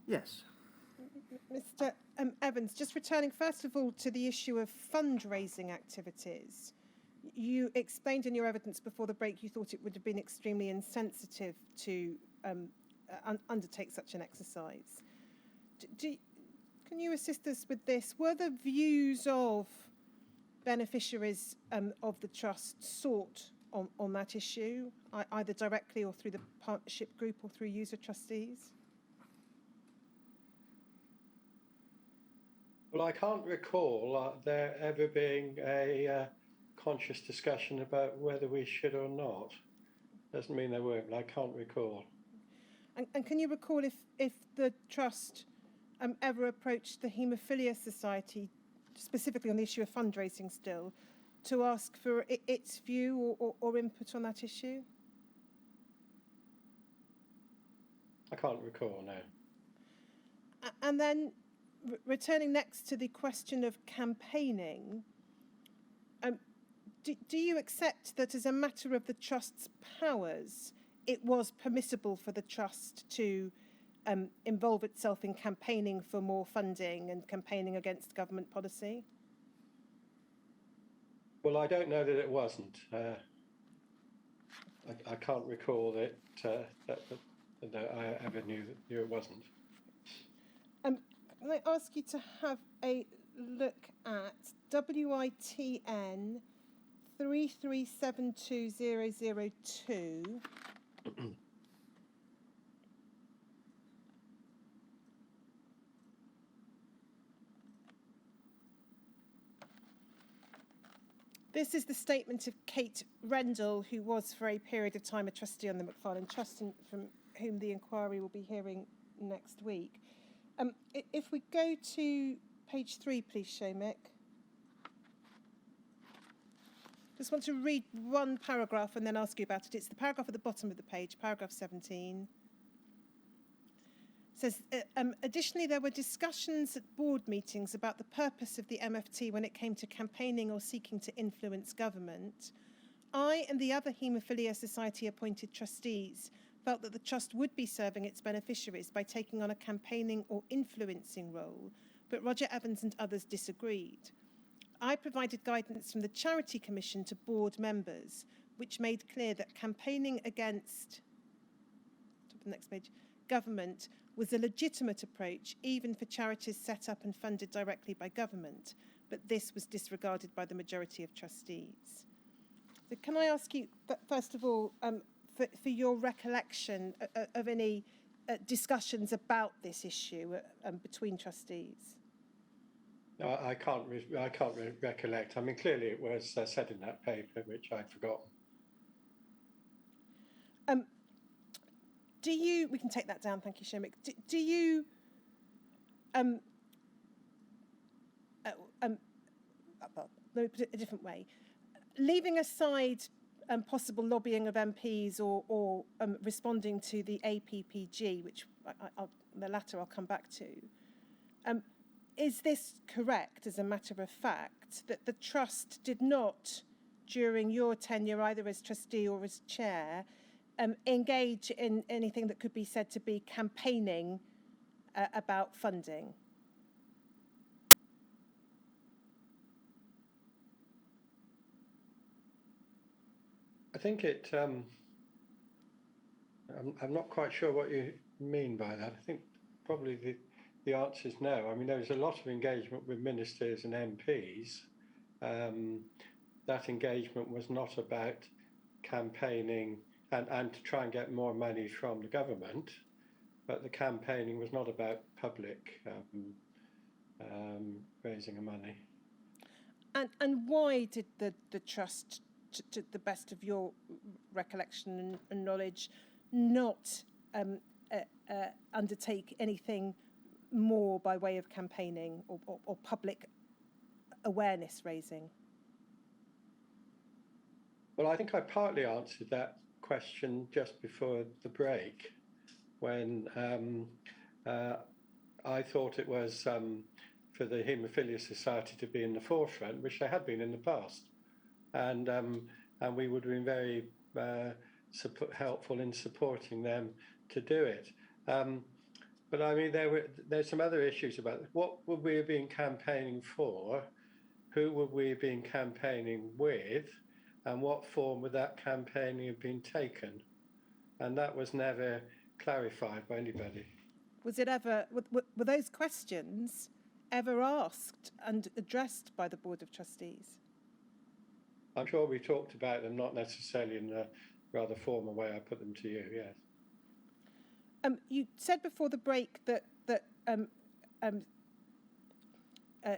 Yes. Mr. Evans, just returning first of all to the issue of fundraising activities. You explained in your evidence before the break you thought it would have been extremely insensitive to undertake such an exercise. Can you assist us with this? Were the views of beneficiaries of the trust sought on that issue, either directly or through the partnership group or through user trustees? Well, I can't recall there ever being a conscious discussion about whether we should or not. Doesn't mean there weren't, but I can't recall. And can you recall if the trust ever approached the Haemophilia Society, specifically on the issue of fundraising still, to ask for its view or input on that issue? I can't recall, no. And then returning next to the question of campaigning, do you accept that as a matter of the trust's powers, it was permissible for the trust to involve itself in campaigning for more funding and campaigning against government policy? Well, I don't know that it wasn't. I can't recall that I ever knew it wasn't. Can I ask you to have a look at WITN 3372002. This is the statement of Kate Rendell, who was for a period of time a trustee on the Macfarlane Trust, and from whom the inquiry will be hearing next week. If we go to page 3, please, Shomik. Just want to read one paragraph and then ask you about it. It's the paragraph at the bottom of the page, paragraph 17. It says, additionally, there were discussions at board meetings about the purpose of the MFT when it came to campaigning or seeking to influence government. I and the other Haemophilia Society appointed trustees felt that the trust would be serving its beneficiaries by taking on a campaigning or influencing role, but Roger Evans and others disagreed. I provided guidance from the Charity Commission to board members, which made clear that campaigning against, top of the next page, government was a legitimate approach even for charities set up and funded directly by government, but this was disregarded by the majority of trustees. So can I ask you, first of all, for your recollection of any discussions about this issue between trustees? No, I can't recollect. I mean, clearly it was said in that paper, which I'd forgotten. We can take that down, thank you, Shomik. Do you, let me put it a different way. Leaving aside possible lobbying of MPs or responding to the APPG, which the latter I'll come back to, is this correct as a matter of fact that the trust did not, during your tenure either as trustee or as chair, engage in anything that could be said to be campaigning about funding? I think it, I'm not quite sure what you mean by that. I think probably the answer is no. I mean, there was a lot of engagement with ministers and MPs. That engagement was not about campaigning and to try and get more money from the government, but the campaigning was not about public raising of money. And why did the trust, to the best of your recollection and knowledge, not undertake anything more by way of campaigning or public awareness raising? Well, I think I partly answered that question just before the break, when I thought it was for the Haemophilia Society to be in the forefront, which they had been in the past, and we would have been very helpful in supporting them to do it. But I mean, there's some other issues about what would we have been campaigning for, who would we have been campaigning with, and what form would that campaigning have been taken? And that was never clarified by anybody. Was it ever, were those questions ever asked and addressed by the Board of Trustees? I'm sure we talked about them, not necessarily in the rather formal way I put them to you, yes. You said before the break that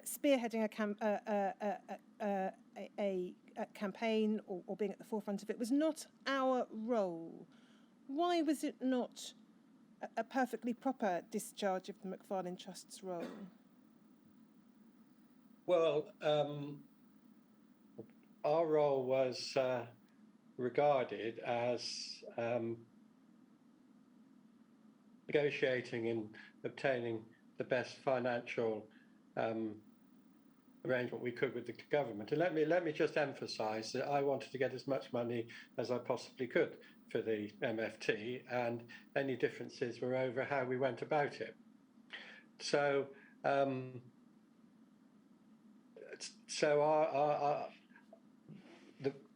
spearheading a campaign or being at the forefront of it was not our role. Why was it not a perfectly proper discharge of the Macfarlane Trust's role? Well, our role was regarded as negotiating and obtaining the best financial arrangement we could with the government. And let me just emphasise that I wanted to get as much money as I possibly could for the MFT, and any differences were over how we went about it. So,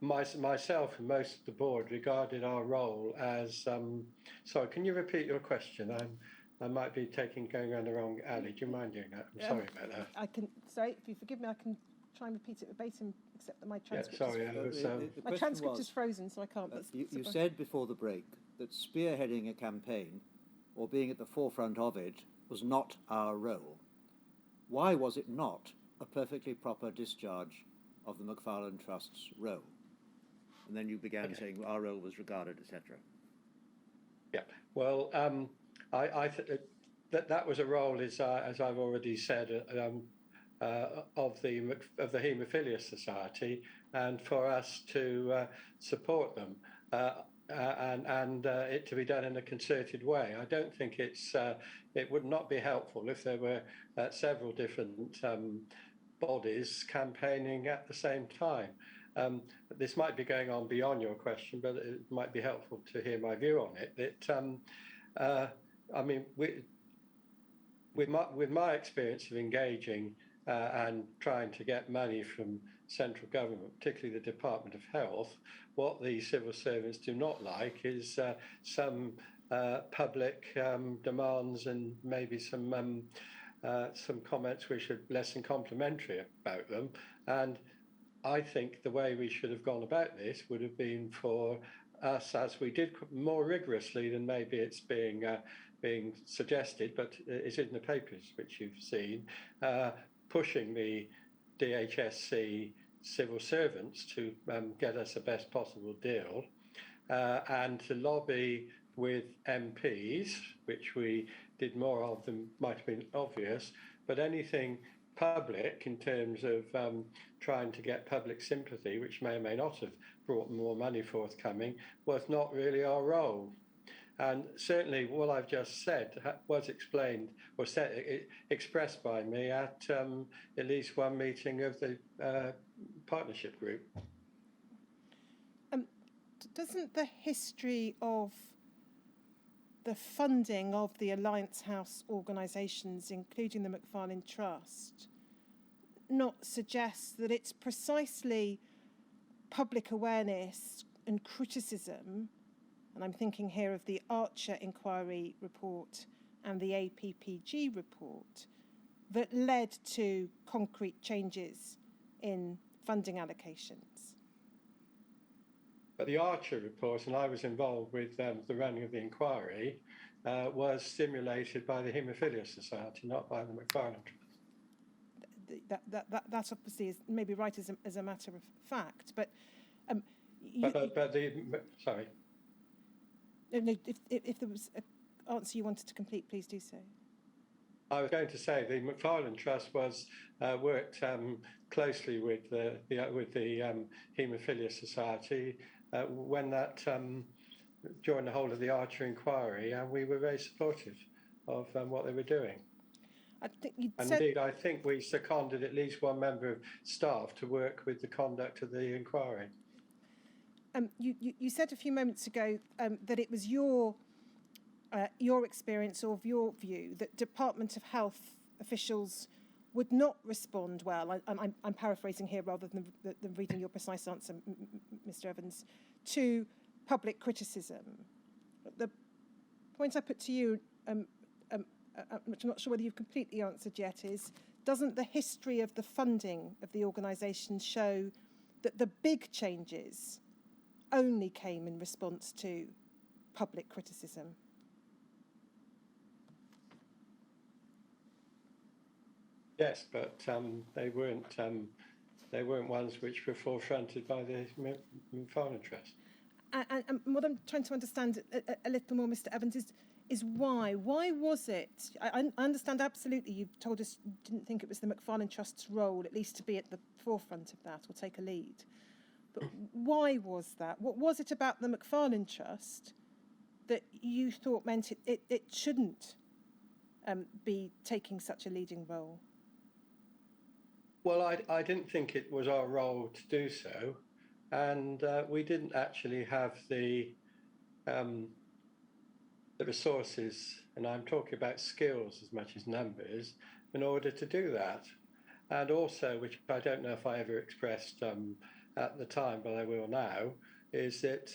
myself and most of the board regarded our role as. Sorry, can you repeat your question? I might be going around the wrong alley. Do you mind doing that? I'm sorry about that. I can. Sorry, if you forgive me, I can try and repeat it verbatim, except that my transcript. Yeah, sorry, my transcript is frozen, so I can't. You said before the break that spearheading a campaign, or being at the forefront of it, was not our role. Why was it not a perfectly proper discharge of the Macfarlane Trust's role? And then you began saying our role was regarded, etc. Yeah. Well, that was a role, as I've already said, of the Haemophilia Society, and for us to support them and it to be done in a concerted way. I don't think it would not be helpful if there were several different bodies campaigning at the same time. This might be going on beyond your question, but it might be helpful to hear my view on it. That I mean, with my experience of engaging and trying to get money from central government, particularly the Department of Health, what the civil servants do not like is some public demands and maybe some comments which are less than complimentary about them. And I think the way we should have gone about this would have been for us, as we did more rigorously than maybe it's being suggested, but it's in the papers which you've seen, pushing the DHSC civil servants to get us the best possible deal, and to lobby with MPs, which we did more of than might have been obvious, but anything public in terms of trying to get public sympathy, which may or may not have brought more money forthcoming, was not really our role. And certainly what I've just said was explained or expressed by me at least one meeting of the partnership group. Doesn't the history of the funding of the Alliance House organisations, including the Macfarlane Trust, not suggest that it's precisely public awareness and criticism, and I'm thinking here of the Archer Inquiry report and the APPG report, that led to concrete changes in funding allocations? But the Archer report, and I was involved with the running of the inquiry, was stimulated by the Haemophilia Society, not by the Macfarlane Trust. That obviously is maybe right as a matter of fact, but sorry. No, if there was an answer you wanted to complete, please do so. I was going to say the Macfarlane Trust was worked closely with the Haemophilia Society when that during the whole of the Archer inquiry, and we were very supportive of what they were doing. Indeed, I think we seconded at least one member of staff to work with the conduct of the inquiry. You said a few moments ago that it was your your experience or of your view that Department of Health officials would not respond well, I'm paraphrasing here rather than reading your precise answer, Mr. Evans, to public criticism. The point I put to you, which I'm not sure whether you've completely answered yet, is doesn't the history of the funding of the organisation show that the big changes only came in response to public criticism? Yes, but they weren't ones which were forefronted by the Macfarlane Trust. And what I'm trying to understand a little more, Mr. Evans, is why? Why was it? I understand absolutely you've told us you didn't think it was the Macfarlane Trust's role, at least to be at the forefront of that or take a lead. But why was that? What was it about the Macfarlane Trust that you thought meant it shouldn't be taking such a leading role? Well, I didn't think it was our role to do so, and we didn't actually have the resources, and I'm talking about skills as much as numbers, in order to do that. And also, which I don't know if I ever expressed at the time, but I will now, is that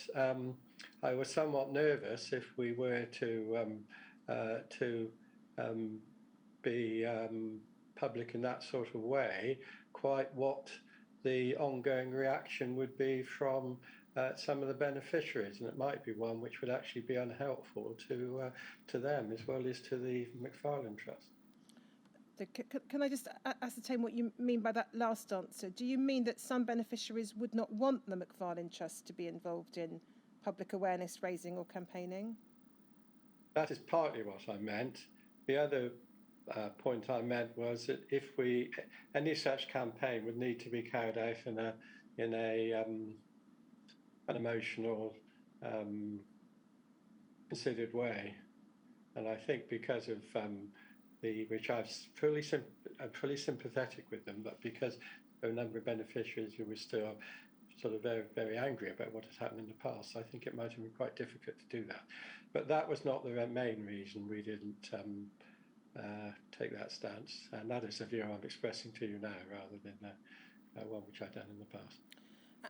I was somewhat nervous if we were to be public in that sort of way, quite what the ongoing reaction would be from some of the beneficiaries, and it might be one which would actually be unhelpful to them as well as to the Macfarlane Trust. Can I just ascertain what you mean by that last answer? Do you mean that some beneficiaries would not want the Macfarlane Trust to be involved in public awareness raising or campaigning? That is partly what I meant. The other point I meant was that if any such campaign would need to be carried out in an emotional, considered way, and I think because of which I'm fully sympathetic with them, but because there are a number of beneficiaries who were still sort of very, very angry about what has happened in the past, I think it might have been quite difficult to do that. But that was not the main reason we didn't take that stance, and that is the view I'm expressing to you now rather than one which I've done in the past.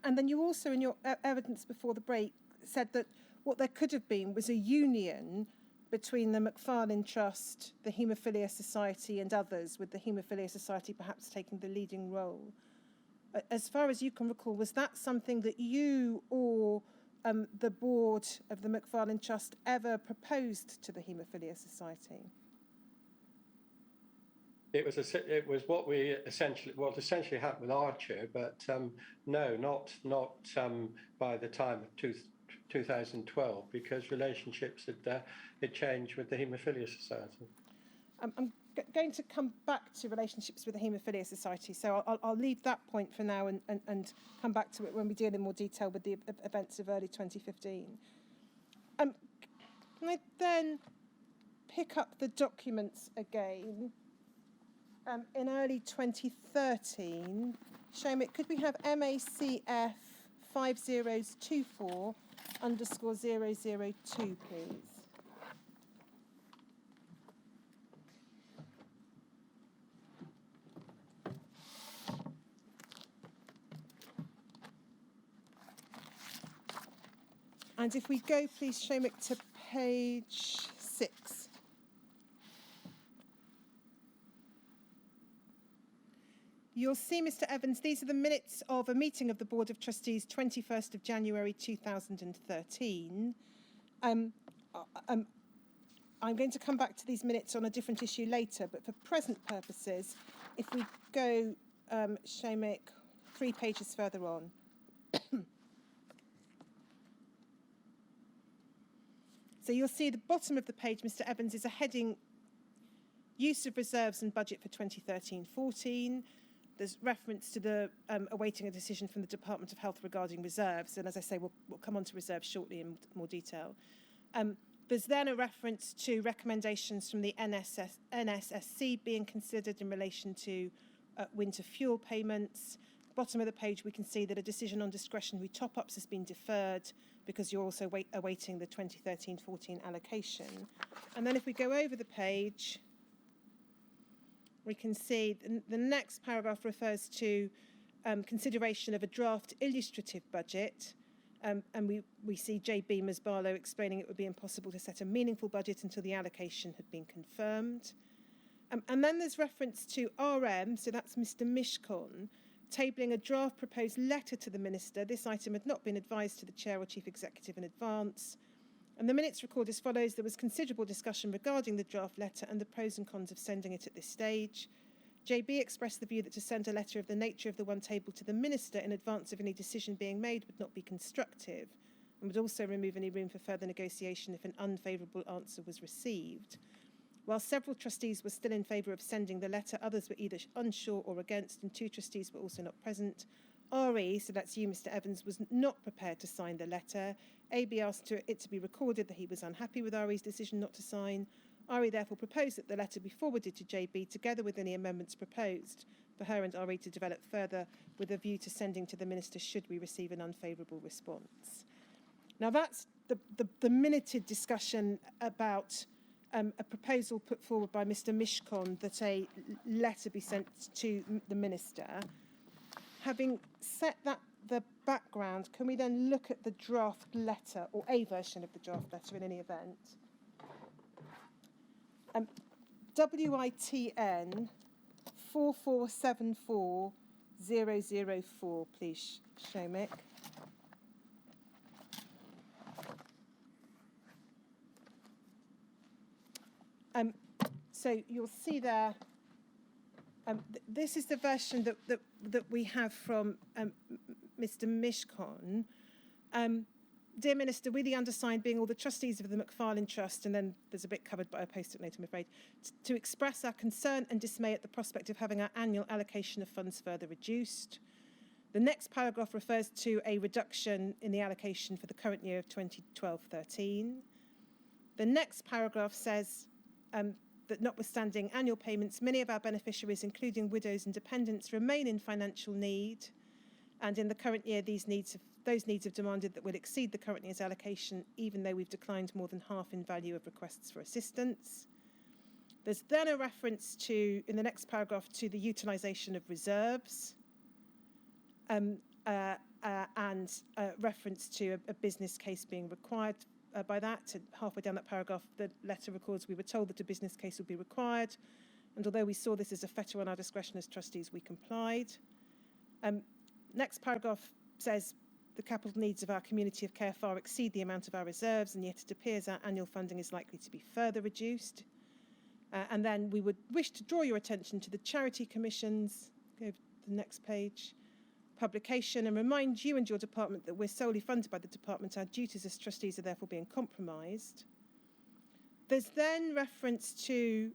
And then you also, in your evidence before the break, said that what there could have been was a union between the Macfarlane Trust, the Haemophilia Society and others, with the Haemophilia Society perhaps taking the leading role. As far as you can recall, was that something that you or the board of the Macfarlane Trust ever proposed to the Haemophilia Society? It was what essentially happened with our chair, but no, not by the time of 2012, because relationships had changed with the Haemophilia Society. I'm going to come back to relationships with the Haemophilia Society, so I'll leave that point for now and come back to it when we deal in more detail with the events of early 2015. Can I then pick up the documents again? In early 2013, Seamus, could we have MACF 5024_002, please? And if we go, please, Seamus, to page 6. You'll see, Mr. Evans, these are the minutes of a meeting of the Board of Trustees, 21st of January 2013. I'm going to come back to these minutes on a different issue later, but for present purposes, if we go, Seamus, 3 pages further on. So you'll see the bottom of the page, Mr. Evans, is a heading, Use of Reserves and Budget for 2013-14. There's reference to the awaiting a decision from the Department of Health regarding reserves. And as I say, we'll come on to reserves shortly in more detail. There's then a reference to recommendations from the NSSC being considered in relation to winter fuel payments. Bottom of the page, we can see that a decision on discretionary top-ups has been deferred because you're also awaiting the 2013-14 allocation. And then if we go over the page, we can see the next paragraph refers to consideration of a draft illustrative budget. And we see J.B. Masbarlow explaining it would be impossible to set a meaningful budget until the allocation had been confirmed. And then there's reference to RM, so that's Mr. Mishcon, tabling a draft proposed letter to the Minister. This item had not been advised to the Chair or Chief Executive in advance. And the minutes record as follows: there was considerable discussion regarding the draft letter and the pros and cons of sending it at this stage. JB expressed the view that to send a letter of the nature of the one tabled to the Minister in advance of any decision being made would not be constructive and would also remove any room for further negotiation if an unfavourable answer was received. While several trustees were still in favour of sending the letter, others were either unsure or against, and 2 trustees were also not present. RE, so that's you, Mr. Evans, was not prepared to sign the letter. AB asked it to be recorded that he was unhappy with RE's decision not to sign. RE therefore proposed that the letter be forwarded to JB together with any amendments proposed for her and RE to develop further with a view to sending to the Minister should we receive an unfavourable response. Now that's the minuted discussion about a proposal put forward by Mr. Mishcon that a letter be sent to the Minister. Having set that the background, can we then look at the draft letter, or a version of the draft letter in any event? WITN 4474004, please, Shomik. So you'll see there, this is the version that we have from Mr. Mishcon. Dear Minister, we the undersigned, being all the trustees of the Macfarlane Trust, and then there's a bit covered by a post-it note, I'm afraid, to express our concern and dismay at the prospect of having our annual allocation of funds further reduced. The next paragraph refers to a reduction in the allocation for the current year of 2012-13. The next paragraph says that notwithstanding annual payments, many of our beneficiaries, including widows and dependents, remain in financial need. And in the current year, those needs have demanded that we'll exceed the current year's allocation, even though we've declined more than half in value of requests for assistance. There's then a reference to, in the next paragraph, to the utilisation of reserves, and reference to a business case being required by that. And halfway down that paragraph, the letter records, we were told that a business case would be required, and although we saw this as a fetter on our discretion as trustees, we complied. Next paragraph says the capital needs of our community of care far exceed the amount of our reserves, and yet it appears our annual funding is likely to be further reduced. And then we would wish to draw your attention to the Charity Commission's, go to the next page, publication, and remind you and your department that we're solely funded by the department. Our duties as trustees are therefore being compromised. There's then reference to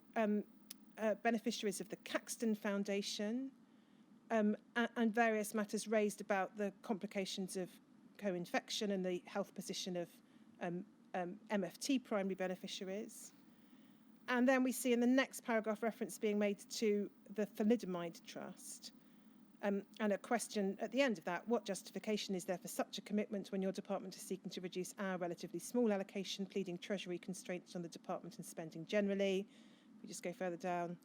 beneficiaries of the Caxton Foundation, and various matters raised about the complications of co-infection and the health position of MFT primary beneficiaries. And then we see in the next paragraph reference being made to the Thalidomide Trust, and a question at the end of that: what justification is there for such a commitment when your department is seeking to reduce our relatively small allocation, pleading treasury constraints on the department and spending generally? If we just go further down.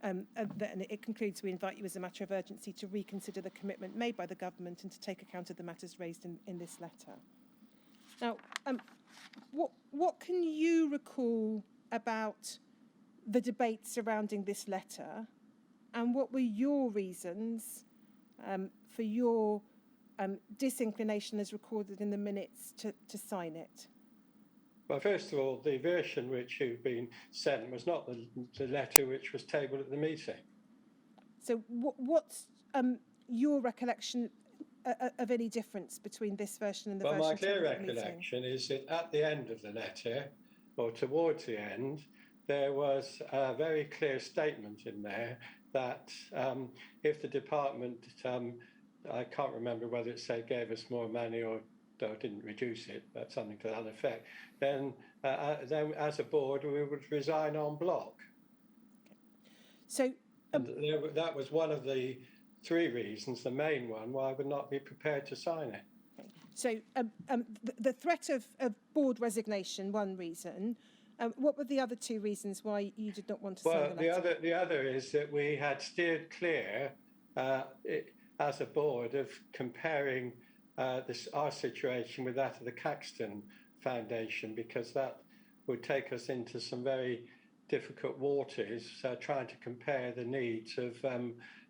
And then it concludes, we invite you as a matter of urgency to reconsider the commitment made by the government and to take account of the matters raised in this letter. Now, what can you recall about the debate surrounding this letter, and what were your reasons for your disinclination as recorded in the minutes to sign it? Well, first of all, the version which you've been sent was not the letter which was tabled at the meeting. So what's your recollection of any difference between this version and the version? Well, my clear tabled at the meeting? recollection is that at the end of the letter, or towards the end, there was a very clear statement in there that if the department, I can't remember whether it said gave us more money or didn't reduce it, but something to that effect, then as a board we would resign en bloc. Okay. So and that was one of the 3 reasons, the main one, why I would not be prepared to sign it. So the threat of board resignation, one reason. What were the other two reasons why you did not want to sign the letter? The other is that we had steered clear as a board of comparing our situation with that of the Caxton Foundation, because that would take us into some very difficult waters, trying to compare the needs of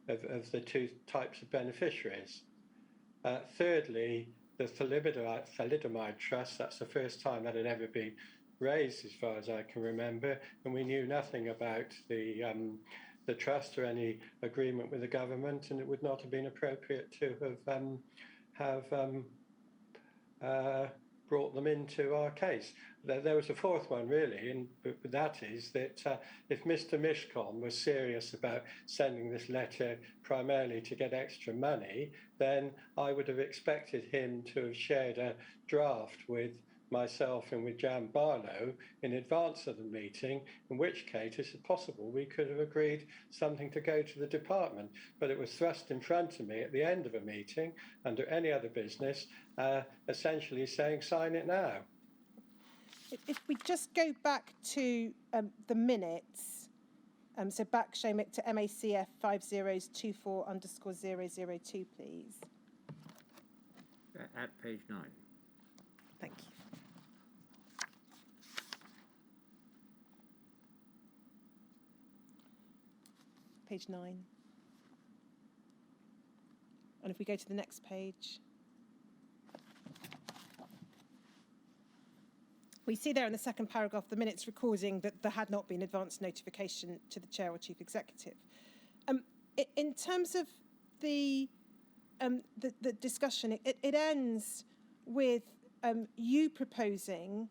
the two types of beneficiaries. Thirdly, the thalidomide trust, that's the first time that had ever been raised as far as I can remember, and we knew nothing about the trust or any agreement with the government, and it would not have been appropriate to have brought them into our case. There was a fourth one, really, and that is that if Mr. Mishcon was serious about sending this letter primarily to get extra money, then I would have expected him to have shared a draft with myself and with Jan Barlow in advance of the meeting, in which case it's possible we could have agreed something to go to the department. But it was thrust in front of me at the end of a meeting under any other business, essentially saying, sign it now. If we just go back to the minutes, so back, Shomik, to MACF 5024_002, please. At page 9. Thank you. Page 9. And if we go to the next page, we see there in the second paragraph the minutes recording that there had not been advance notification to the chair or chief executive. In terms of the discussion, it ends with you proposing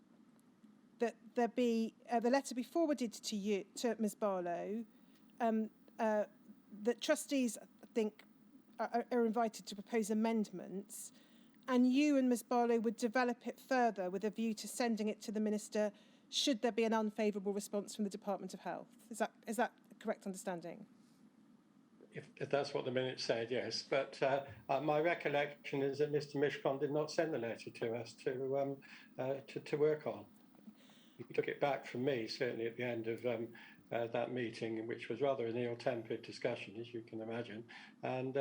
that there be the letter be forwarded to Ms. Barlow. That trustees, I think, are invited to propose amendments, and you and Ms. Barlow would develop it further with a view to sending it to the Minister should there be an unfavourable response from the Department of Health. Is that a correct understanding? If that's what the minutes said, yes. But my recollection is that Mr. Mishcon did not send the letter to us to work on. He took it back from me, certainly at the end of that meeting, which was rather an ill-tempered discussion, as you can imagine, and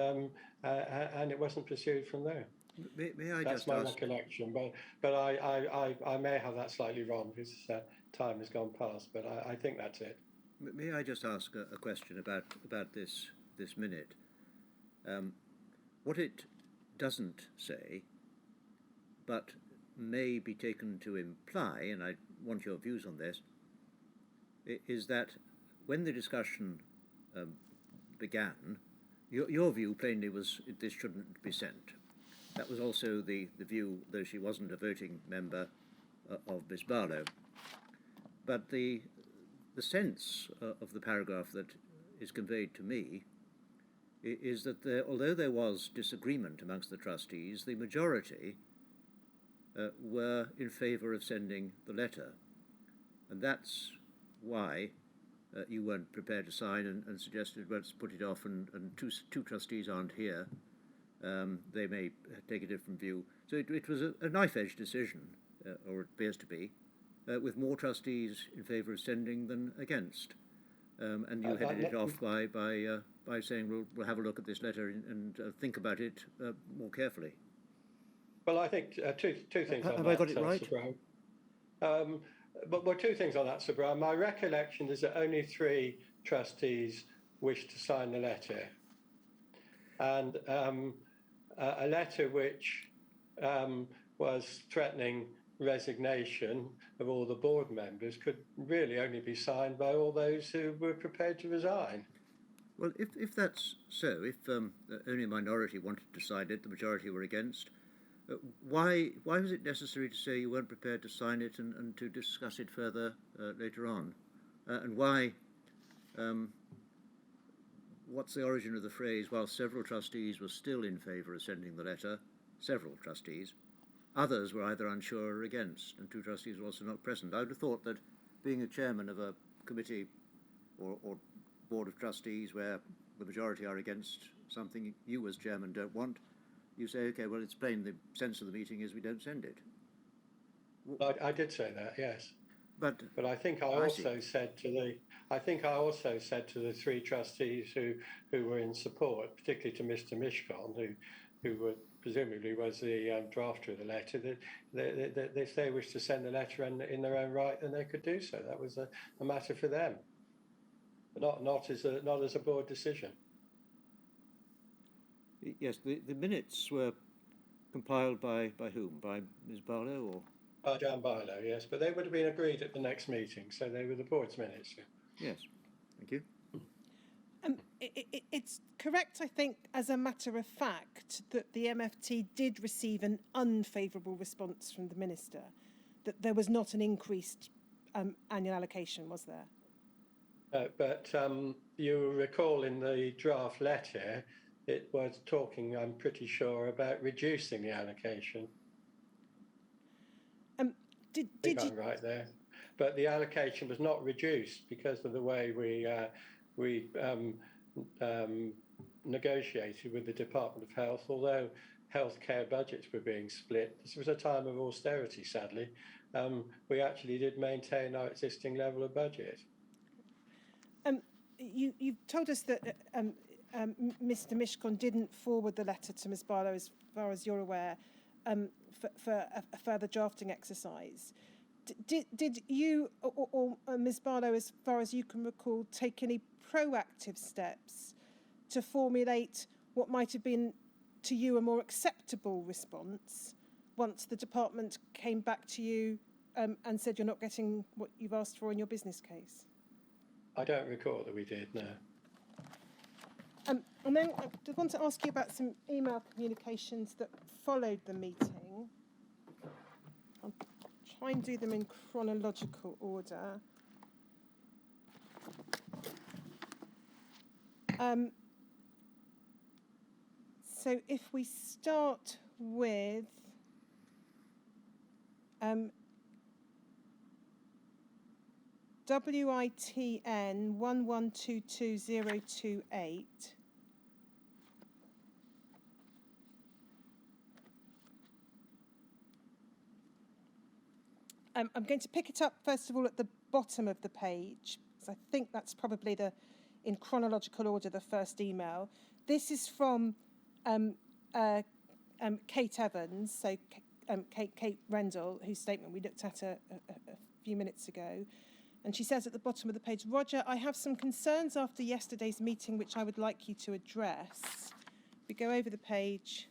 it wasn't pursued from there. May I That's just my ask, recollection, but I may have that slightly wrong because time has gone past. But I think that's it. may I just ask a question about this minute? What it doesn't say, but may be taken to imply, and I want your views on this, is that when the discussion began, your view plainly was this shouldn't be sent. That was also the view, though she wasn't a voting member, of Miss Barlow. But the sense of the paragraph that is conveyed to me is that although there was disagreement amongst the trustees, the majority were in favour of sending the letter. And that's why you weren't prepared to sign and suggested, let's put it off, and two trustees aren't here. They may take a different view. So it was a knife-edge decision, or it appears to be, with more trustees in favour of sending than against. And you headed it off by saying, we'll have a look at this letter and think about it more carefully. Well, I think two things on that. Have I got it right? But two things on that, Sir Brian. My recollection is that only 3 trustees wished to sign the letter. And a letter which was threatening resignation of all the board members could really only be signed by all those who were prepared to resign. Well, if that's so, if only a minority wanted to sign it, the majority were against, why was it necessary to say you weren't prepared to sign it and to discuss it further later on? And why, what's the origin of the phrase, while several trustees were still in favour of sending the letter, several trustees, others were either unsure or against, and 2 trustees were also not present? I would have thought that being a chairman of a committee or board of trustees where the majority are against something you as chairman don't want, you say, okay, well, it's plain the sense of the meeting is we don't send it. I did say that, yes. But I think I also said to the three trustees who were in support, particularly to Mr. Mishcon, who presumably was the drafter of the letter, that if they wished to send the letter in their own right, then they could do so. That was a matter for them, not as a board decision. Yes, the minutes were compiled by whom? By Ms. Barlow or? By Dan Barlow, yes, but they would have been agreed at the next meeting, so they were the board's minutes. Yes, thank you. It's correct, I think, as a matter of fact, that the MFT did receive an unfavourable response from the Minister, that there was not an increased annual allocation, was there? But you recall in the draft letter, it was talking, I'm pretty sure, about reducing the allocation. I'm right there, but the allocation was not reduced because of the way we negotiated with the Department of Health. Although healthcare budgets were being split, this was a time of austerity. Sadly, we actually did maintain our existing level of budget. You've told us that Mr. Mishcon didn't forward the letter to Ms. Barlow, as far as you're aware, for a further drafting exercise. Did you or Ms. Barlow, as far as you can recall, take any proactive steps to formulate what might have been to you a more acceptable response once the department came back to you and said you're not getting what you've asked for in your business case? I don't recall that we did, no. And then I just want to ask you about some email communications that followed the meeting. I'll try and do them in chronological order. So if we start with WITN 1122028. I'm going to pick it up first of all at the bottom of the page, because I think that's probably in chronological order, the first email. This is from Kate Evans, so Kate Rendell, whose statement we looked at a few minutes ago. And she says at the bottom of the page, Roger, I have some concerns after yesterday's meeting which I would like you to address. We go over the page.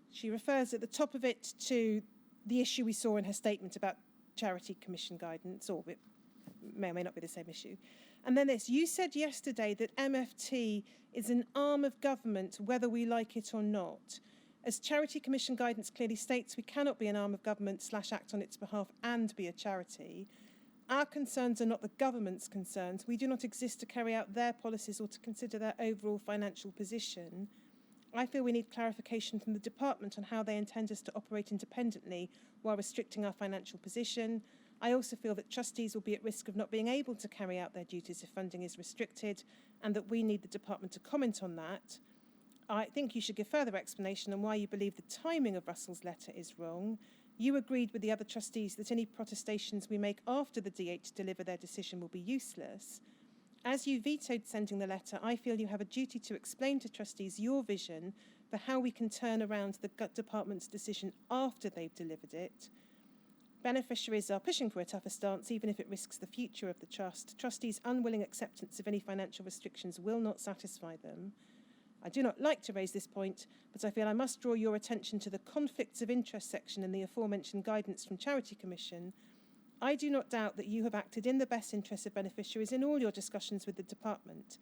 She refers at the top of it to the issue we saw in her statement about Charity Commission guidance, or it may or may not be the same issue. And then this, you said yesterday that MFT is an arm of government whether we like it or not. As Charity Commission guidance clearly states, we cannot be an arm of government / act on its behalf and be a charity. Our concerns are not the government's concerns. We do not exist to carry out their policies or to consider their overall financial position. I feel we need clarification from the department on how they intend us to operate independently while restricting our financial position. I also feel that trustees will be at risk of not being able to carry out their duties if funding is restricted, and that we need the department to comment on that. I think you should give further explanation on why you believe the timing of Russell's letter is wrong. You agreed with the other trustees that any protestations we make after the DH to deliver their decision will be useless. As you vetoed sending the letter, I feel you have a duty to explain to trustees your vision for how we can turn around the department's decision after they've delivered it. Beneficiaries are pushing for a tougher stance, even if it risks the future of the trust. Trustees' unwilling acceptance of any financial restrictions will not satisfy them. I do not like to raise this point, but I feel I must draw your attention to the conflicts of interest section in the aforementioned guidance from Charity Commission. I do not doubt that you have acted in the best interests of beneficiaries in all your discussions with the department.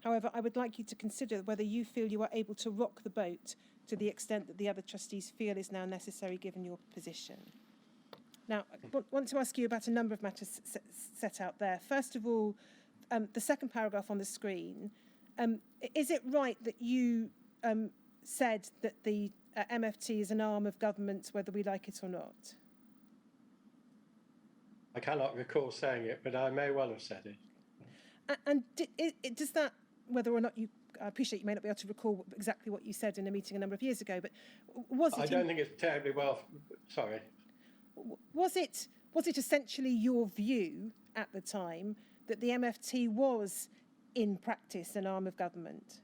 However, I would like you to consider whether you feel you are able to rock the boat to the extent that the other trustees feel is now necessary given your position. Now, I want to ask you about a number of matters set out there. First of all, the second paragraph on the screen. Is it right that you said that the MFT is an arm of government, whether we like it or not? I cannot recall saying it, but I may well have said it. And does that, whether or not you I appreciate you may not be able to recall exactly what you said in a meeting a number of years ago, but was it? I don't think it's terribly well. Sorry. Was it essentially your view at the time that the MFT was, in practice, an arm of government?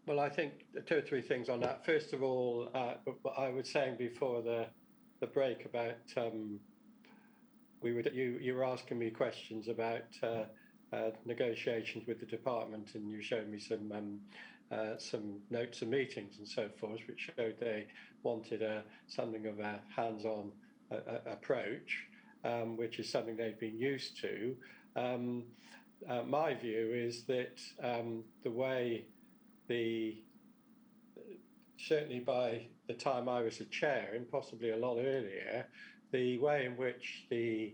Well, I think 2 or 3 things on that. First of all, what I was saying before the break about you were asking me questions about negotiations with the department, and you showed me some notes of meetings and so forth, which showed they wanted something of a hands-on approach, which is something they've been used to. My view is that the way certainly by the time I was a chair, and possibly a lot earlier, the way in which the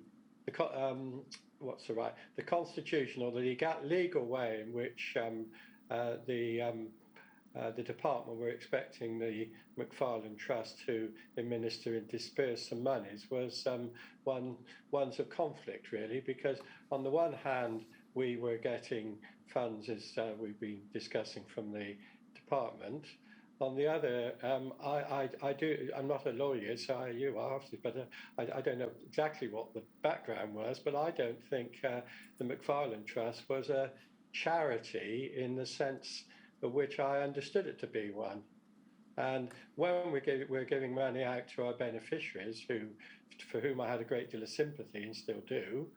constitution, or the legal way in which the department were expecting the McFarlane Trust to administer and disperse some monies was ones of conflict, really, because on the one hand we were getting funds, as we've been discussing, from the department. On the other, I'm not a lawyer, so you are, but I don't know exactly what the background was, but I don't think the McFarlane Trust was a charity in the sense of which I understood it to be one. And when we're giving money out to our beneficiaries, for whom I had a great deal of sympathy and still do,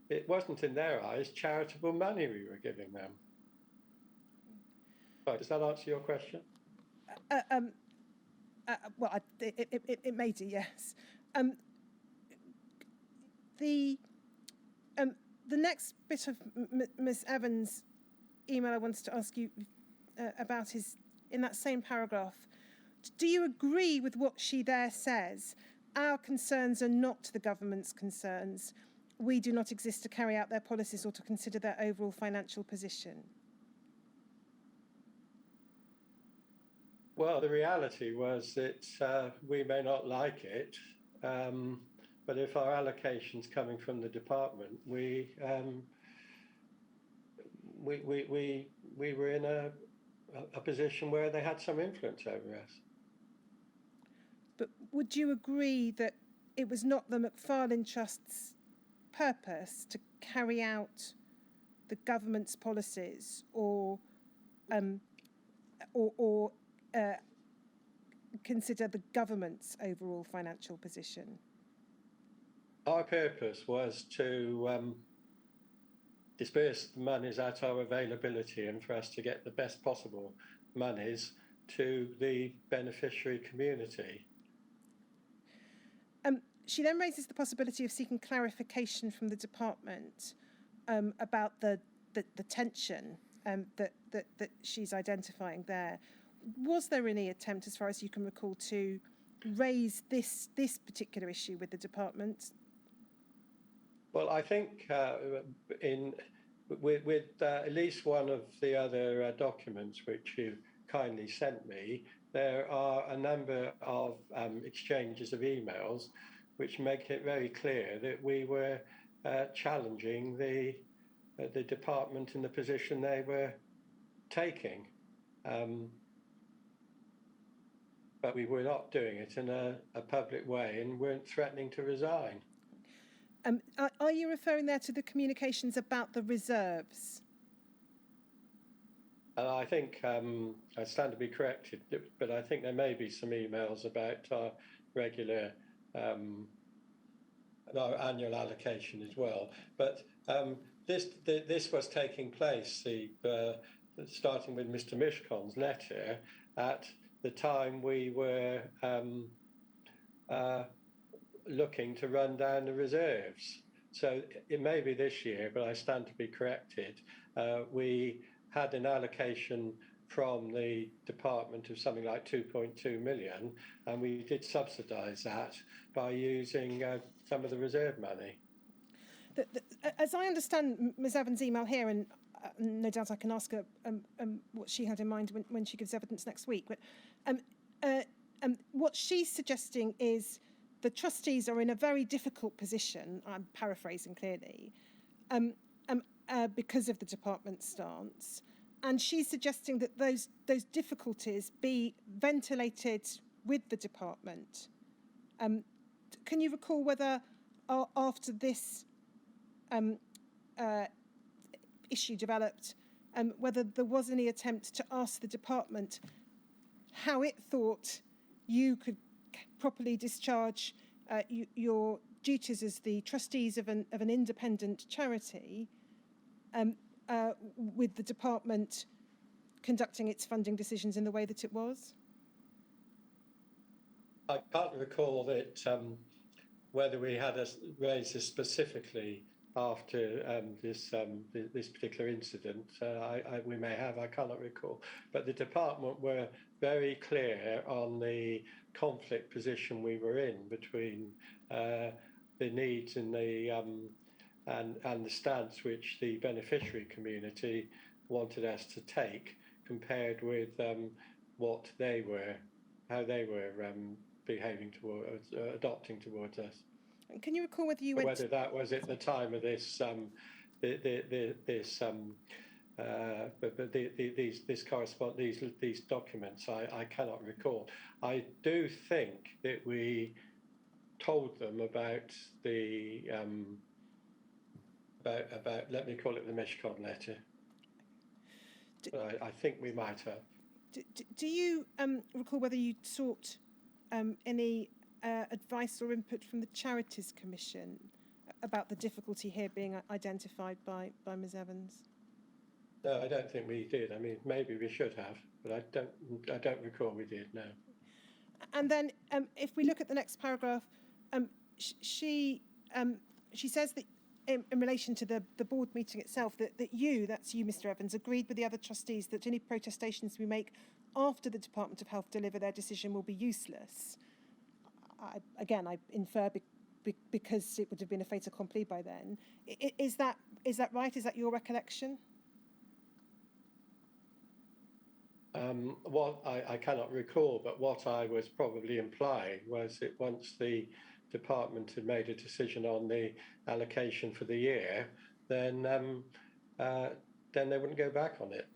it wasn't, in their eyes, charitable money we were giving them. Right, does that answer your question? Well, it may do, yes. The next bit of Ms. Evans' email I wanted to ask you about is in that same paragraph. Do you agree with what she there says? Our concerns are not the government's concerns. We do not exist to carry out their policies or to consider their overall financial position. Well, the reality was that we may not like it, but if our allocation's coming from the department, we were in a position where they had some influence over us. But would you agree that it was not the McFarlane Trust's purpose to carry out the government's policies or consider the government's overall financial position? Our purpose was to disperse the monies at our availability, and for us to get the best possible monies to the beneficiary community. She then raises the possibility of seeking clarification from the department about the tension that she's identifying there. Was there any attempt, as far as you can recall, to raise this particular issue with the department? Well, I think with at least one of the other documents which you kindly sent me, there are a number of exchanges of emails which make it very clear that we were challenging the department in the position they were taking. But we were not doing it in a public way and weren't threatening to resign. Are you referring there to the communications about the reserves? I think I stand to be corrected, but I think there may be some emails about our regular our annual allocation as well. But this was taking place, starting with Mr. Mishkon's letter, at the time we were looking to run down the reserves. So it may be this year, but I stand to be corrected. We had an allocation from the department of something like 2.2 million, and we did subsidise that by using some of the reserve money. As I understand Ms. Evans' email here, and no doubt I can ask her what she had in mind when she gives evidence next week, but what she's suggesting is the trustees are in a very difficult position, I'm paraphrasing clearly, because of the department's stance. And she's suggesting that those difficulties be ventilated with the department. Can you recall whether after this issue developed, whether there was any attempt to ask the department how it thought you could properly discharge your duties as the trustees of an independent charity, with the department conducting its funding decisions in the way that it was? I can't recall that whether we had raised this specifically after this particular incident. We may have, I cannot recall. But the department were very clear on the conflict position we were in between the needs and the stance which the beneficiary community wanted us to take, compared with how they were behaving towards, adopting towards us. And can you recall whether you went? Whether that was at the time of this these documents, I cannot recall. I do think that we told them about the about let me call it the Mishcon letter. I think we might have. Do you recall whether you sought any advice or input from the Charities Commission about the difficulty here being identified by Ms. Evans? No, I don't think we did. I mean, maybe we should have, but I don't recall we did. No. And then, if we look at the next paragraph, she says that in relation to the board meeting itself, that you, that's you, Mr. Evans, agreed with the other trustees that any protestations we make after the Department of Health deliver their decision will be useless. I infer because it would have been a fait accompli by then. Is that right? Is that your recollection? What I cannot recall, but what I was probably implying was that once the department had made a decision on the allocation for the year, then they wouldn't go back on it.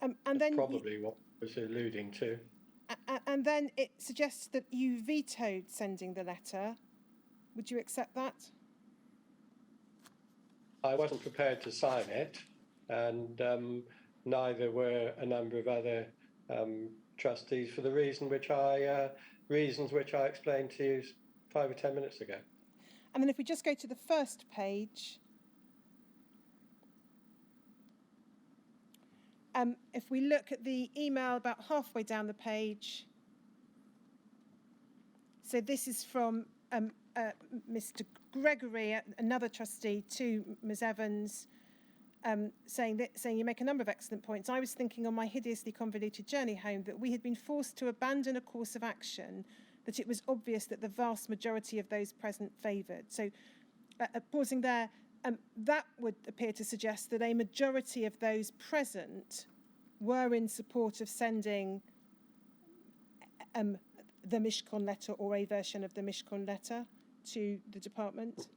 And then probably what I was alluding to. And then it suggests that you vetoed sending the letter. Would you accept that? I wasn't prepared to sign it, and neither were a number of other trustees, for the reasons which I explained to you 5 or 10 minutes ago. And then if we just go to the first page, if we look at the email about halfway down the page, so this is from Mr. Gregory, another trustee, to Ms. Evans, saying you make a number of excellent points. I was thinking on my hideously convoluted journey home that we had been forced to abandon a course of action that it was obvious that the vast majority of those present favoured. So, pausing there, that would appear to suggest that a majority of those present were in support of sending the Mishcon letter, or a version of the Mishcon letter, to the department.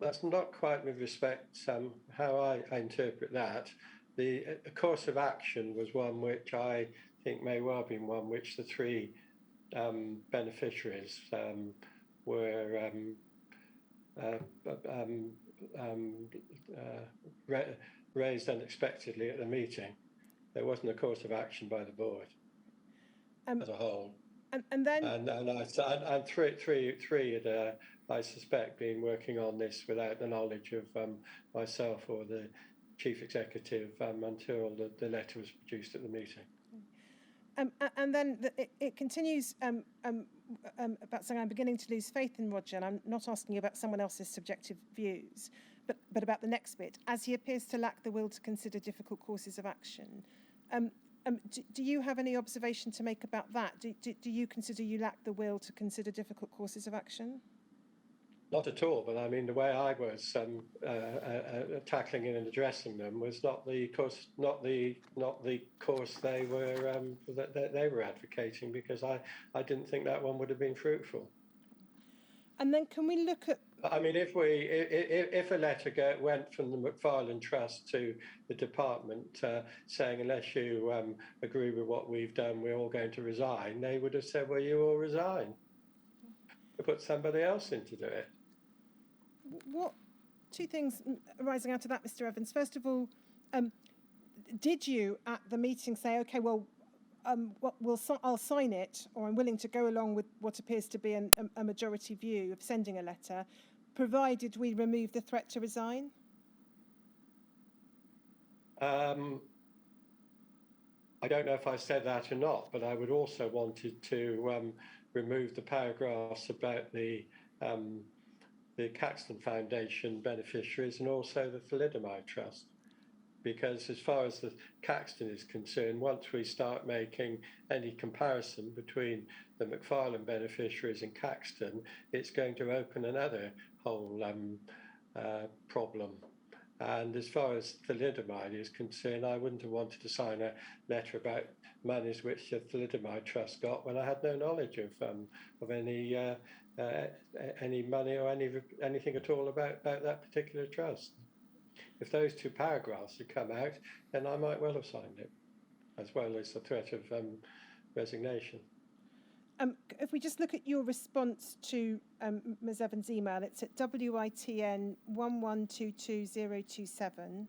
That's not quite with respect how I interpret that. The course of action was one which I think may well have been one which the three beneficiaries were raised unexpectedly at the meeting. There wasn't a course of action by the board as a whole. And then three had, I suspect, been working on this without the knowledge of myself or the chief executive until the letter was produced at the meeting. And then it continues about saying, I'm beginning to lose faith in Roger, and I'm not asking you about someone else's subjective views, but about the next bit, as he appears to lack the will to consider difficult courses of action. Do you have any observation to make about that? Do you consider you lack the will to consider difficult courses of action? Not at all, but I mean the way I was tackling it and addressing them was not the course they were advocating, because I didn't think that one would have been fruitful. And then can we look at I mean, if a letter went from the McFarlane Trust to the department saying, unless you agree with what we've done, we're all going to resign, they would have said, well, you all resign. Put somebody else in to do it. What two things arising out of that, Mr. Evans? First of all, did you at the meeting say, okay, well, I'll sign it, or I'm willing to go along with what appears to be a majority view of sending a letter, provided we remove the threat to resign? I don't know if I said that or not, but I would also wanted to remove the paragraphs about the Caxton Foundation beneficiaries and also the Thalidomide Trust. Because as far as the Caxton is concerned, once we start making any comparison between the McFarlane beneficiaries and Caxton, it's going to open another whole problem. And as far as thalidomide is concerned, I wouldn't have wanted to sign a letter about monies which the Thalidomide Trust got when I had no knowledge of any money or anything at all about that particular trust. If those two paragraphs had come out, then I might well have signed it, as well as the threat of resignation. If we just look at your response to Ms. Evans' email, it's at WITN 1122027.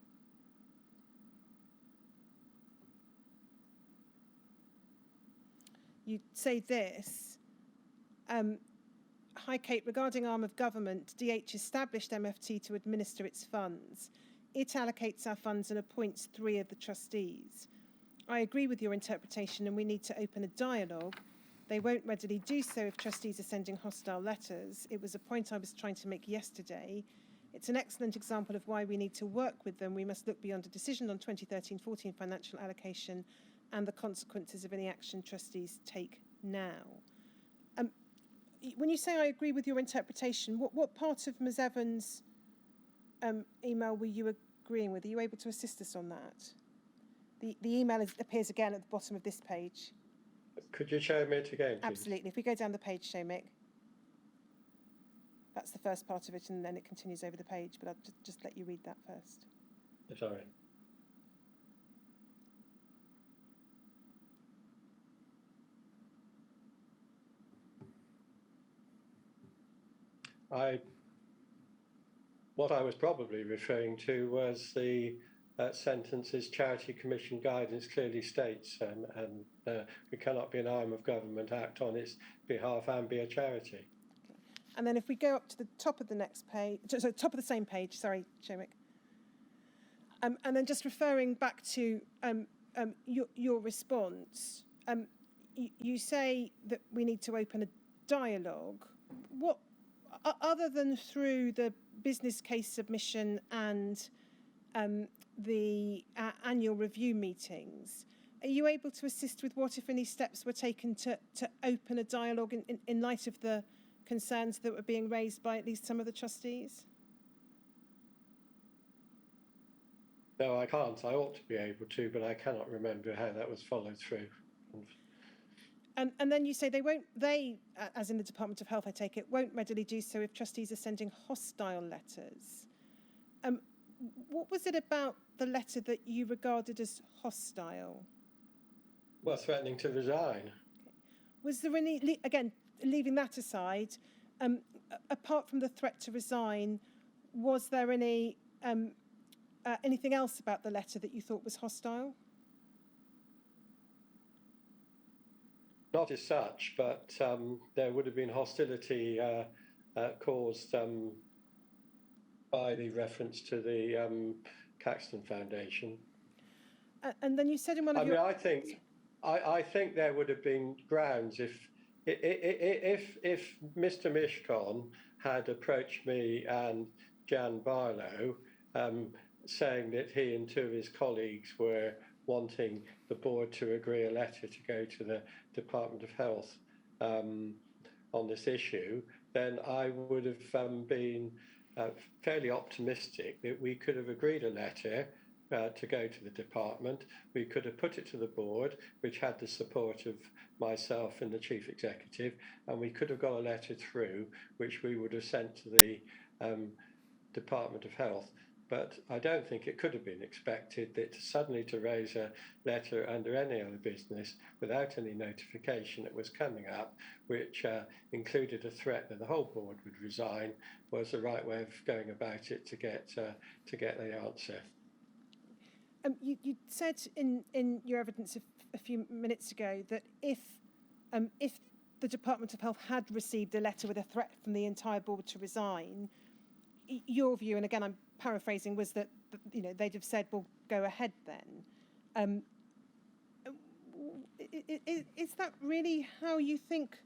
You say this, hi Kate, regarding arm of government, DH established MFT to administer its funds. It allocates our funds and appoints 3 of the trustees. I agree with your interpretation and we need to open a dialogue. They won't readily do so if trustees are sending hostile letters. It was a point I was trying to make yesterday. It's an excellent example of why we need to work with them. We must look beyond a decision on 2013-14 financial allocation and the consequences of any action trustees take now. When you say I agree with your interpretation, what part of Ms. Evans' email were you agreeing with? Are you able to assist us on that? The email appears again at the bottom of this page. Could you show me it again, please? Absolutely. If we go down the page, Shomik. That's the first part of it, and then it continues over the page, but I'll just let you read that first. Sorry. What I was probably referring to was the sentences Charity Commission guidance clearly states, and we cannot be an arm of government, act on its behalf and be a charity. Okay. And then if we go up to the top of the next page, so top of the same page, sorry, Shomik. And then just referring back to your response, you say that we need to open a dialogue. What, other than through the business case submission and the annual review meetings, are you able to assist with what, if any, steps were taken to open a dialogue in light of the concerns that were being raised by at least some of the trustees? No, I can't. I ought to be able to, but I cannot remember how that was followed through. And then you say they, as in the Department of Health, I take it, won't readily do so if trustees are sending hostile letters. What was it about the letter that you regarded as hostile? Well, threatening to resign. Okay. Was there any, again, leaving that aside, apart from the threat to resign, was there any anything else about the letter that you thought was hostile? Not as such, but there would have been hostility caused by the reference to the Caxton Foundation. And then you said in one of your... I think there would have been grounds if Mr. Mishcon had approached me and Jan Barlow saying that he and 2 of his colleagues were wanting the board to agree a letter to go to the Department of Health on this issue, then I would have been fairly optimistic that we could have agreed a letter to go to the department. We could have put it to the board, which had the support of myself and the chief executive, and we could have got a letter through, which we would have sent to the Department of Health. But I don't think it could have been expected that suddenly to raise a letter under any other business without any notification it was coming up, which included a threat that the whole board would resign, was the right way of going about it to get the answer. You said in your evidence a few minutes ago that if the Department of Health had received a letter with a threat from the entire board to resign, your view, and again I'm paraphrasing, was that they'd have said, "Well, go ahead then." Is that really how you think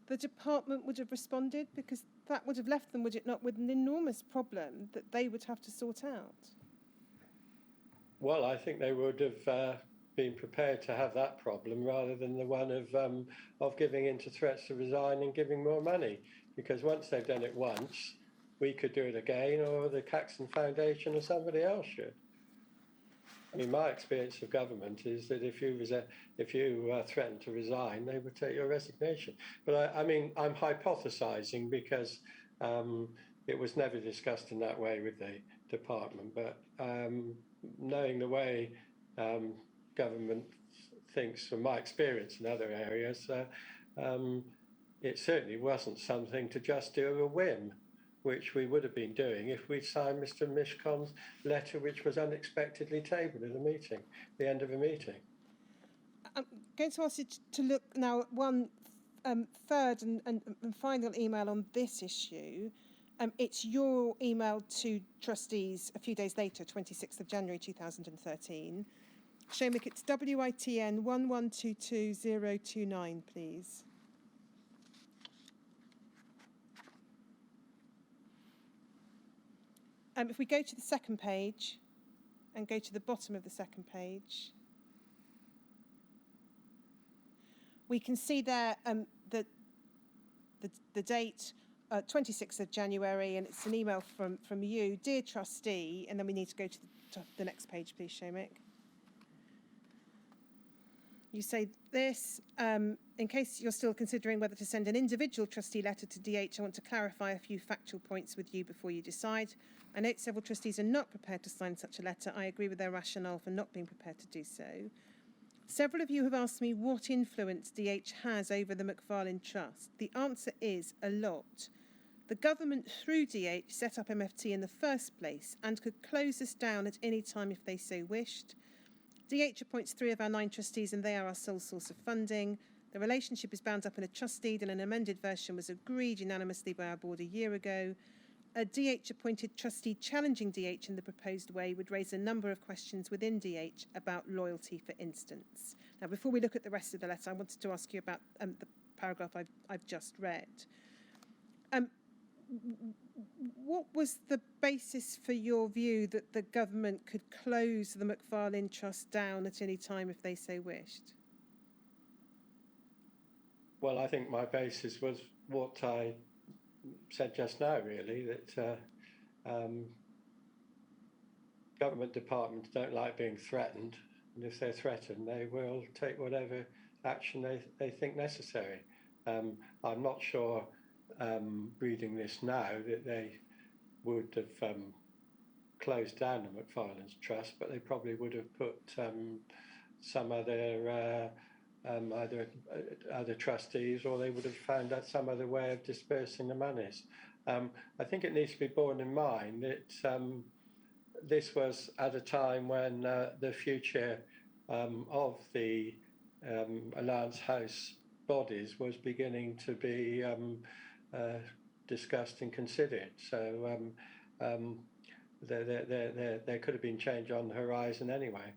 the department would have responded? Because that would have left them, would it not, with an enormous problem that they would have to sort out? Well, I think they would have been prepared to have that problem rather than the one of giving in to threats to resign and giving more money. Because once they've done it once, we could do it again, or the Caxton Foundation or somebody else should. I mean, my experience of government is that if you threaten to resign, they would take your resignation. But I mean, I'm hypothesising because it was never discussed in that way with the department. But knowing the way government thinks, from my experience in other areas, it certainly wasn't something to just do a whim, which we would have been doing if we'd signed Mr. Mishcom's letter, which was unexpectedly tabled at the end of a meeting. I'm going to ask you to look now at one third and final email on this issue. It's your email to trustees a few days later, 26th of January 2013. Shomik, it's WITN 1122029, please. If we go to the second page and go to the bottom of the second page, we can see there the date, 26th of January, and it's an email from you, dear trustee, and then we need to go to the next page, please, Shomik. You say this, in case you're still considering whether to send an individual trustee letter to DH, I want to clarify a few factual points with you before you decide. I note several trustees are not prepared to sign such a letter. I agree with their rationale for not being prepared to do so. Several of you have asked me what influence DH has over the Macfarlane Trust. The answer is a lot. The government, through DH, set up MFT in the first place and could close us down at any time if they so wished. DH appoints 3 of our 9 trustees and they are our sole source of funding. The relationship is bound up in a trust deed and an amended version was agreed unanimously by our board a year ago. A DH-appointed trustee challenging DH in the proposed way would raise a number of questions within DH about loyalty, for instance. Now, before we look at the rest of the letter, I wanted to ask you about the paragraph I've just read. What was the basis for your view that the government could close the Macfarlane Trust down at any time if they so wished? Well, I think my basis was what I said just now, really, that government departments don't like being threatened, and if they're threatened, they will take whatever action they think necessary. I'm not sure, reading this now, that they would have closed down the Macfarlane's Trust, but they probably would have put some other other trustees, or they would have found out some other way of dispersing the monies. I think it needs to be borne in mind that this was at a time when the future of the Alliance House bodies was beginning to be discussed and considered. So there could have been change on the horizon anyway.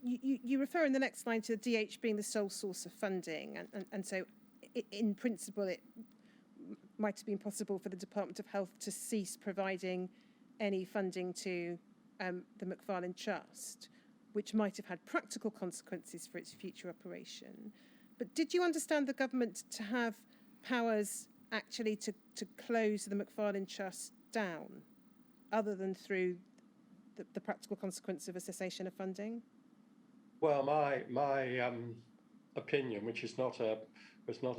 You refer in the next line to the DH being the sole source of funding, and so in principle it might have been possible for the Department of Health to cease providing any funding to the Macfarlane Trust, which might have had practical consequences for its future operation. But did you understand the government to have powers actually to close the Macfarlane Trust down? other than through the practical consequence of a cessation of funding? Well, my opinion, which was not a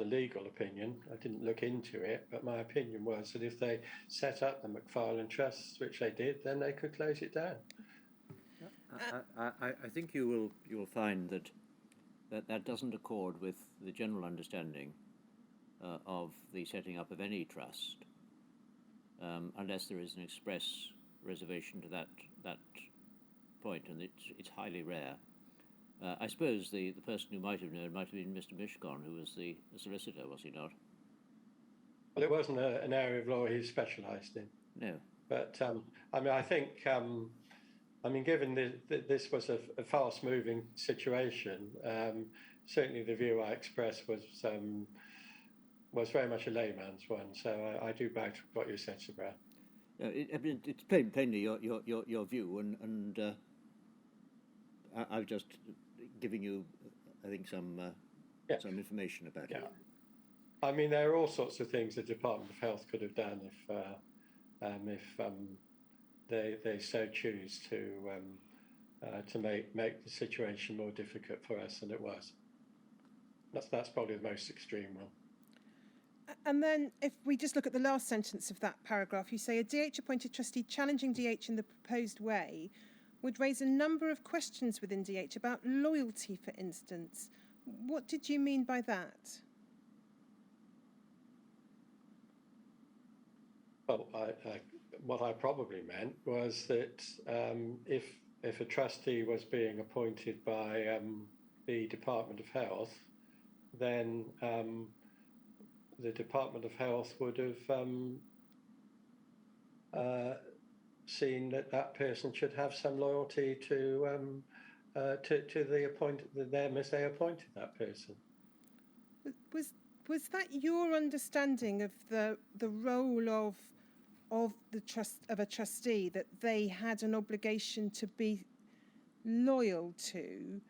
legal opinion, I didn't look into it, but my opinion was that if they set up the McFarlane Trusts, which they did, then they could close it down. I think you will find that doesn't accord with the general understanding of the setting up of any trust, unless there is an express reservation to that point, and it's highly rare. I suppose the person who might have known might have been Mr. Mishcon, who was the solicitor, was he not? Well, it wasn't an area of law he specialised in. No. But I think, given this was a fast-moving situation, certainly the view I expressed was very much a layman's one. So I do back to what you said, Sir Brad. It's plainly your view, and I've just giving you, I think, some information about it. I mean, there are all sorts of things the Department of Health could have done if they so choose to make the situation more difficult for us than it was. That's probably the most extreme one. And then if we just look at the last sentence of that paragraph, you say a DH-appointed trustee challenging DH in the proposed way would raise a number of questions within DH about loyalty, for instance. What did you mean by that? Well, what I probably meant was that if a trustee was being appointed by the Department of Health, then the Department of Health would have seen that person should have some loyalty to them as they appointed that person. Was that your understanding of the role of a trustee, that they had an obligation to be loyal to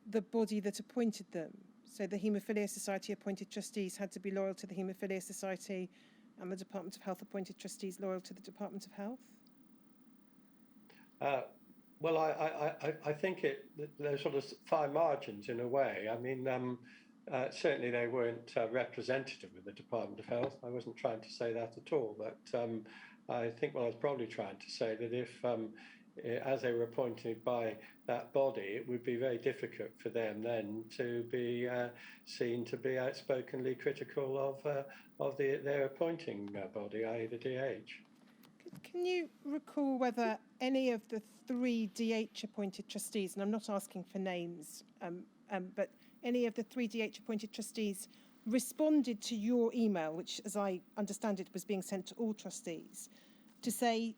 the body that appointed them? So the Haemophilia Society appointed trustees had to be loyal to the Haemophilia Society, and the Department of Health appointed trustees loyal to the Department of Health? Well, I think there's sort of fine margins in a way. I mean, certainly they weren't representative of the Department of Health. I wasn't trying to say that at all, but I think what I was probably trying to say that if, as they were appointed by that body, it would be very difficult for them then to be seen to be outspokenly critical of their appointing body, i.e. the DH. Can you recall whether any of the 3 DH-appointed trustees, and I'm not asking for names, but any of the 3 DH-appointed trustees responded to your email, which, as I understand it, was being sent to all trustees, to say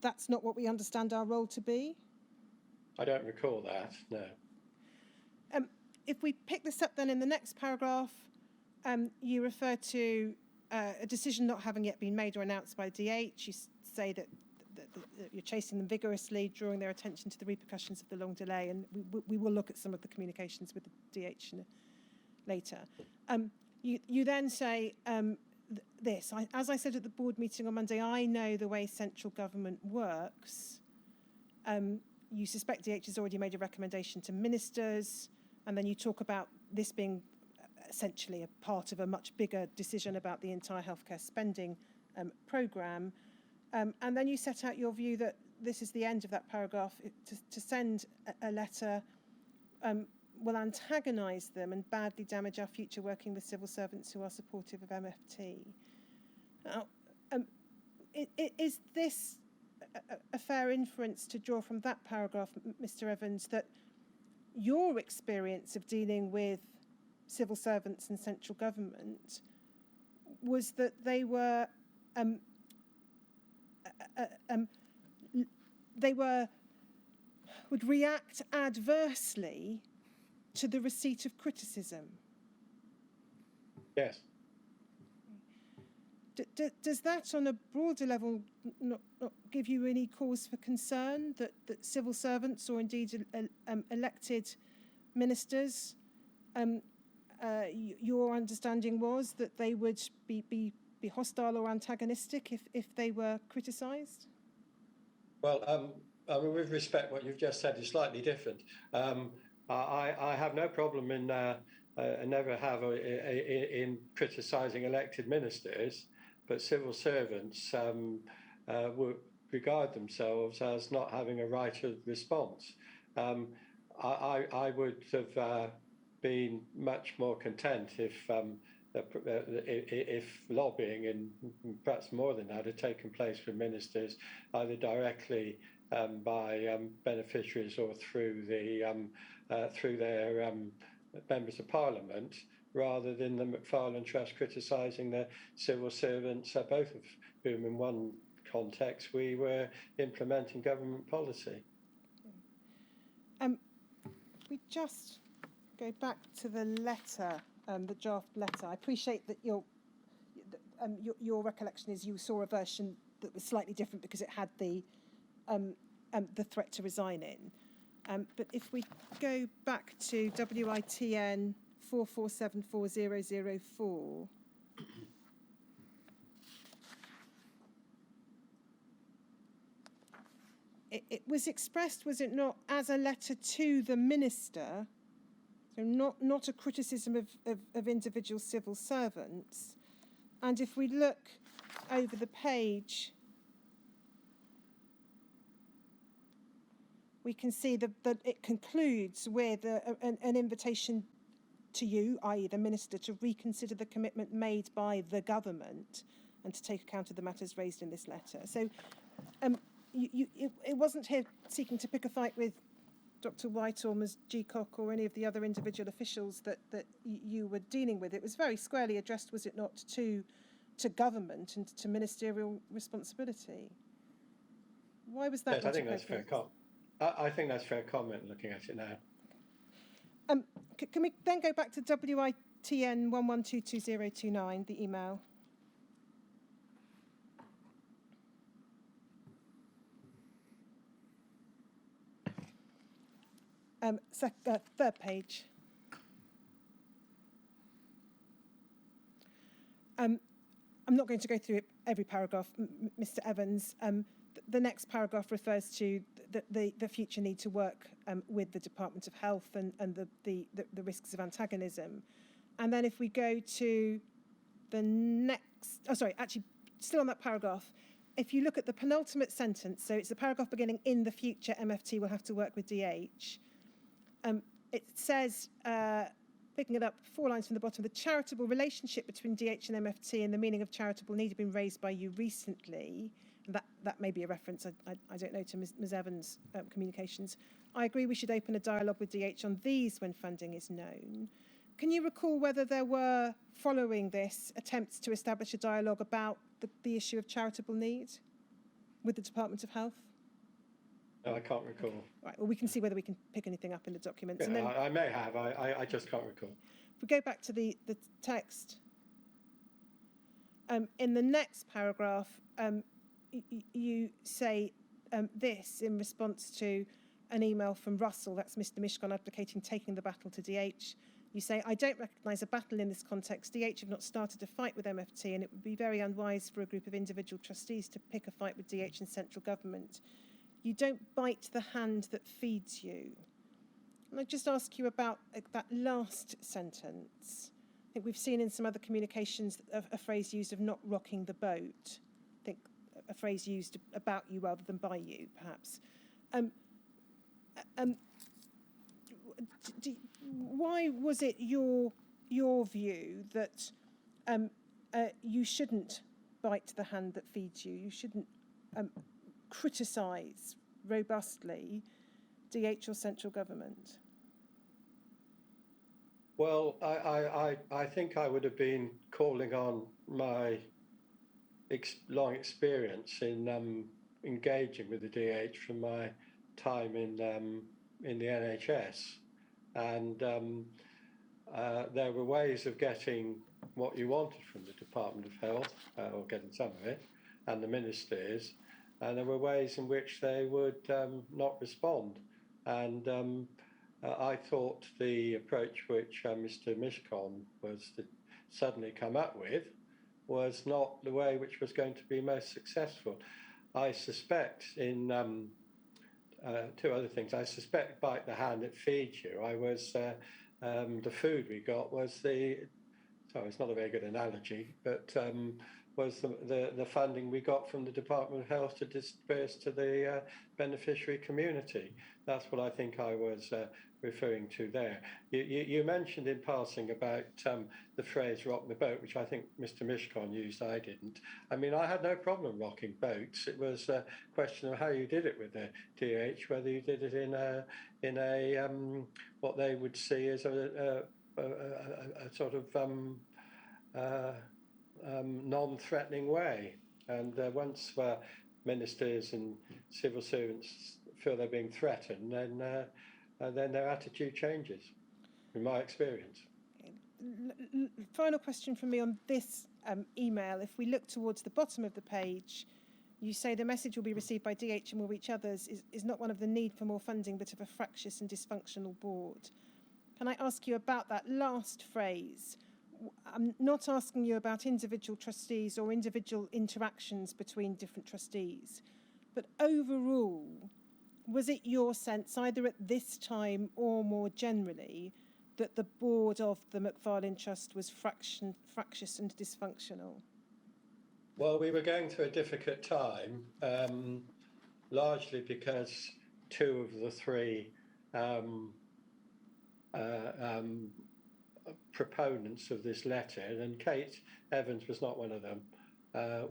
that's not what we understand our role to be? I don't recall that, no. If we pick this up then in the next paragraph, you refer to a decision not having yet been made or announced by DH. You say that you're chasing them vigorously, drawing their attention to the repercussions of the long delay, and we will look at some of the communications with the DH later. You then say this, as I said at the board meeting on Monday, I know the way central government works. You suspect DH has already made a recommendation to ministers, and then you talk about this being essentially a part of a much bigger decision about the entire healthcare spending programme. And then you set out your view that this is the end of that paragraph, to send a letter will antagonise them and badly damage our future working with civil servants who are supportive of MFT. Now, is this a fair inference to draw from that paragraph, Mr. Evans, that your experience of dealing with civil servants and central government was that they would react adversely to the receipt of criticism? Yes. Does that, on a broader level, not give you any cause for concern that civil servants, or indeed elected ministers, your understanding was that they would be hostile or antagonistic if they were criticised? Well, I mean, with respect, what you've just said is slightly different. I have no problem in, I never have in criticising elected ministers, but civil servants would regard themselves as not having a right of response. Um, I would have been much more content if lobbying and perhaps more than that had taken place with ministers either directly by beneficiaries or through their members of parliament, rather than the Macfarlane Trust criticising the civil servants, both of whom in one context we were implementing government policy. We just go back to the letter, the draft letter. I appreciate that your recollection is you saw a version that was slightly different because it had the threat to resign in. But if we go back to WITN 44740004, it was expressed, was it not, as a letter to the minister, so not a criticism of individual civil servants. And if we look over the page, we can see that it concludes with an invitation to you, i.e. the minister, to reconsider the commitment made by the government and to take account of the matters raised in this letter. So it wasn't here seeking to pick a fight with Dr. White or Ms. Geacock or any of the other individual officials that you were dealing with. It was very squarely addressed, was it not, to government and to ministerial responsibility. Why was that? Yes, I think that's fair comment. I think that's fair comment looking at it now. Can we then go back to WITN 11222029, the email? Third page. I'm not going to go through every paragraph, Mr. Evans. The next paragraph refers to the future need to work with the Department of Health and the risks of antagonism. And then if we go to the next, actually, still on that paragraph, if you look at the penultimate sentence, so it's the paragraph beginning, in the future, MFT will have to work with DH. It says, picking it up 4 lines from the bottom, the charitable relationship between DH and MFT and the meaning of charitable need have been raised by you recently. And that may be a reference, I don't know, to Ms. Evans' communications. I agree we should open a dialogue with DH on these when funding is known. Can you recall whether there were, following this, attempts to establish a dialogue about the issue of charitable need with the Department of Health? No, I can't recall. Right, well, we can see whether we can pick anything up in the documents. Yeah, and then, I may have, I just can't recall. If we go back to the text, in the next paragraph, you say this in response to an email from Russell, that's Mr. Mishcon, advocating taking the battle to DH. You say, I don't recognise a battle in this context. DH have not started a fight with MFT, and it would be very unwise for a group of individual trustees to pick a fight with DH and central government. You don't bite the hand that feeds you. And I just ask you about that last sentence. I think we've seen in some other communications a phrase used of not rocking the boat. I think a phrase used about you rather than by you, perhaps. Why was it your view that you shouldn't bite the hand that feeds you? You shouldn't criticise robustly DH or central government? Well, I think I would have been calling on my long experience in engaging with the DH from my time in the NHS, and there were ways of getting what you wanted from the Department of Health, or getting some of it, and the ministers, and there were ways in which they would not respond. And I thought the approach which Mr. Mishcon was to suddenly come up with was not the way which was going to be most successful. I suspect two other things. I suspect bite the hand that feeds you. The food we got was sorry, it's not a very good analogy, but was the funding we got from the Department of Health to disperse to the beneficiary community. That's what I think I was referring to there. You mentioned in passing about the phrase rock the boat, which I think Mr. Mishcon used, I didn't. I mean, I had no problem rocking boats. It was a question of how you did it with the DH, whether you did it in a what they would see as a sort of non-threatening way. And once ministers and civil servants feel they're being threatened, then their attitude changes, in my experience. Final question from me on this email. If we look towards the bottom of the page, you say the message will be received by DH and will reach others is not one of the need for more funding, but of a fractious and dysfunctional board. Can I ask you about that last phrase? I'm not asking you about individual trustees or individual interactions between different trustees, but overall, was it your sense, either at this time or more generally, that the board of the Macfarlane Trust was fractious and dysfunctional? Well, we were going through a difficult time, largely because two of the three proponents of this letter, and Kate Evans was not one of them,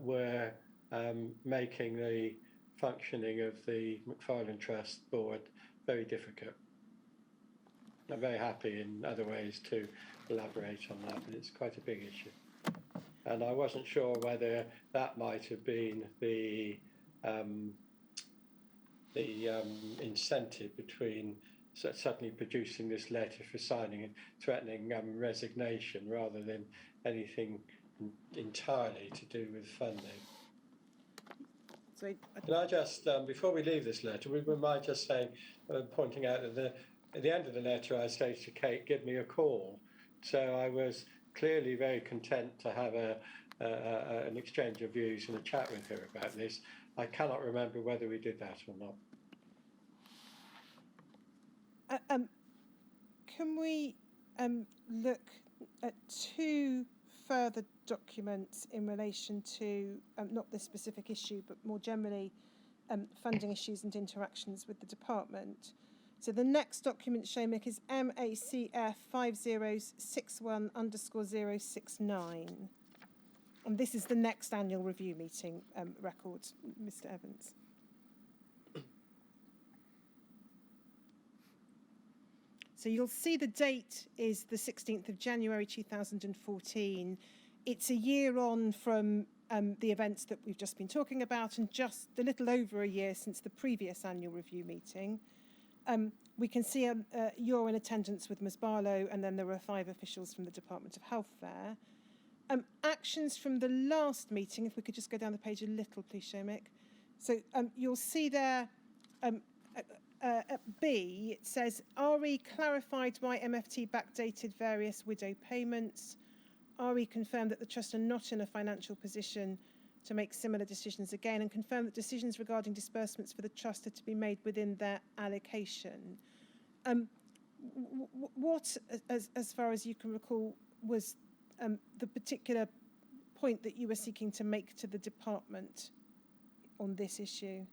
were making the functioning of the Macfarlane Trust board very difficult. I'm very happy in other ways to elaborate on that, but it's quite a big issue. And I wasn't sure whether that might have been the incentive between suddenly producing this letter for signing and threatening resignation rather than anything entirely to do with funding. So Can I just, before we leave this letter, we might just say, pointing out that at the end of the letter I stated to Kate, give me a call. So I was clearly very content to have an exchange of views and a chat with her about this. I cannot remember whether we did that or not. Can we look at two further documents in relation to not this specific issue, but more generally funding issues and interactions with the department? So the next document, Seamus, is MACF 5061_069. And this is the next annual review meeting record, Mr. Evans. So you'll see the date is the 16th of January 2014. It's a year on from the events that we've just been talking about, and just a little over a year since the previous annual review meeting. We can see you're in attendance with Ms. Barlow, and then there were 5 officials from the Department of Health there. Actions from the last meeting, if we could just go down the page a little, please, Seamus. So you'll see there at B, it says, RE clarified why MFT backdated various widow payments. RE confirmed that the Trust are not in a financial position to make similar decisions again, and confirmed that decisions regarding disbursements for the Trust are to be made within their allocation. What, as far as you can recall, was the particular point that you were seeking to make to the department on this issue?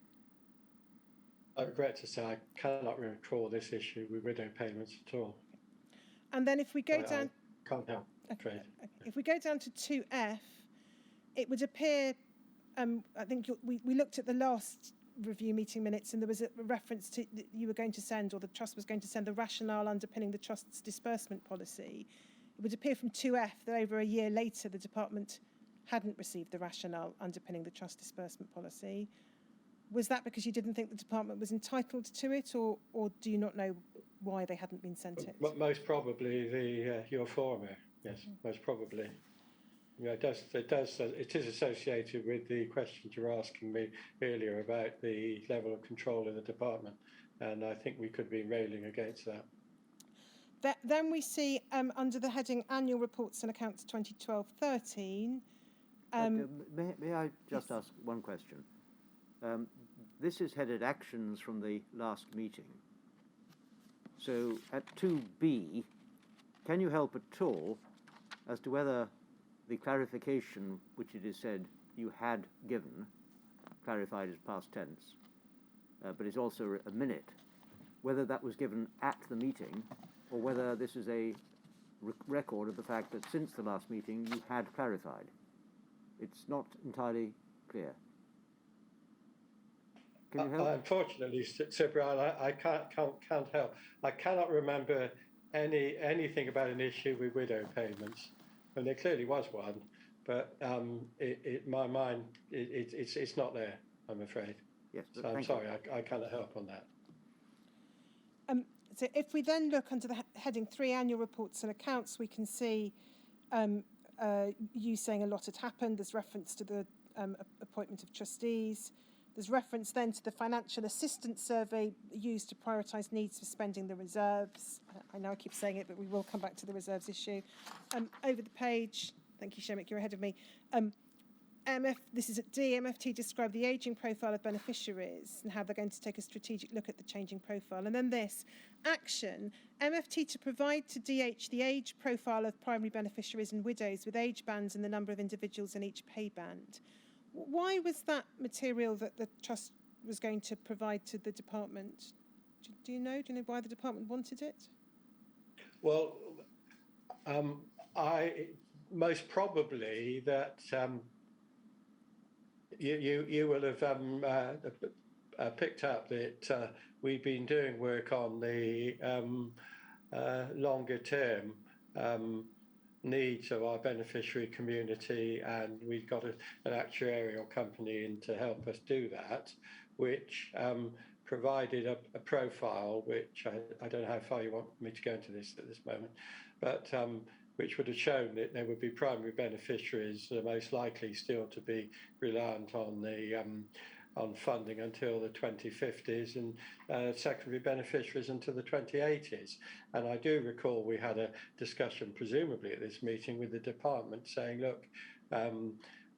I regret to say I cannot recall this issue with widow payments at all. And then if we go down... I can't help, afraid. Okay. If we go down to 2F, it would appear, I think we looked at the last review meeting minutes, and there was a reference to that you were going to send, or the Trust was going to send, the rationale underpinning the Trust's disbursement policy. It would appear from 2F that over a year later the department hadn't received the rationale underpinning the Trust disbursement policy. Was that because you didn't think the department was entitled to it, or do you not know why they hadn't been sent it? Most probably your former, yes, most probably. Yeah, it is associated with the questions you were asking me earlier about the level of control in the department, and I think we could be railing against that. Then we see under the heading Annual Reports and Accounts 2012-13. May I just ask one question? This is headed actions from the last meeting. So at 2B, can you help at all as to whether the clarification which it is said you had given, clarified as past tense, but it's also a minute, whether that was given at the meeting or whether this is a record of the fact that since the last meeting you had clarified? It's not entirely clear. Can you help? Unfortunately, Sir Brian, I can't help. I cannot remember anything about an issue with widow payments, and there clearly was one, but my mind, it's not there, I'm afraid. Yes, so I'm sorry, I cannot help on that. So if we then look under the heading 3 annual reports and accounts, we can see you saying a lot had happened. There's reference to the appointment of trustees. There's reference then to the financial assistance survey used to prioritise needs for spending the reserves. I know I keep saying it, but we will come back to the reserves issue. Over the page, thank you, Shemik, you're ahead of me. This is at D, MFT described the ageing profile of beneficiaries and how they're going to take a strategic look at the changing profile. And then this, action, MFT to provide to DH the age profile of primary beneficiaries and widows with age bands and the number of individuals in each pay band. Why was that material that the Trust was going to provide to the department? Do you know why the department wanted it? Well, I most probably that you will have picked up that we've been doing work on the longer term needs of our beneficiary community, and we've got an actuarial company in to help us do that, which provided a profile which I don't know how far you want me to go into this at this moment, but which would have shown that there would be primary beneficiaries most likely still to be reliant on the on funding until the 2050s, and secondary beneficiaries until the 2080s. And I do recall we had a discussion, presumably at this meeting, with the department saying, look,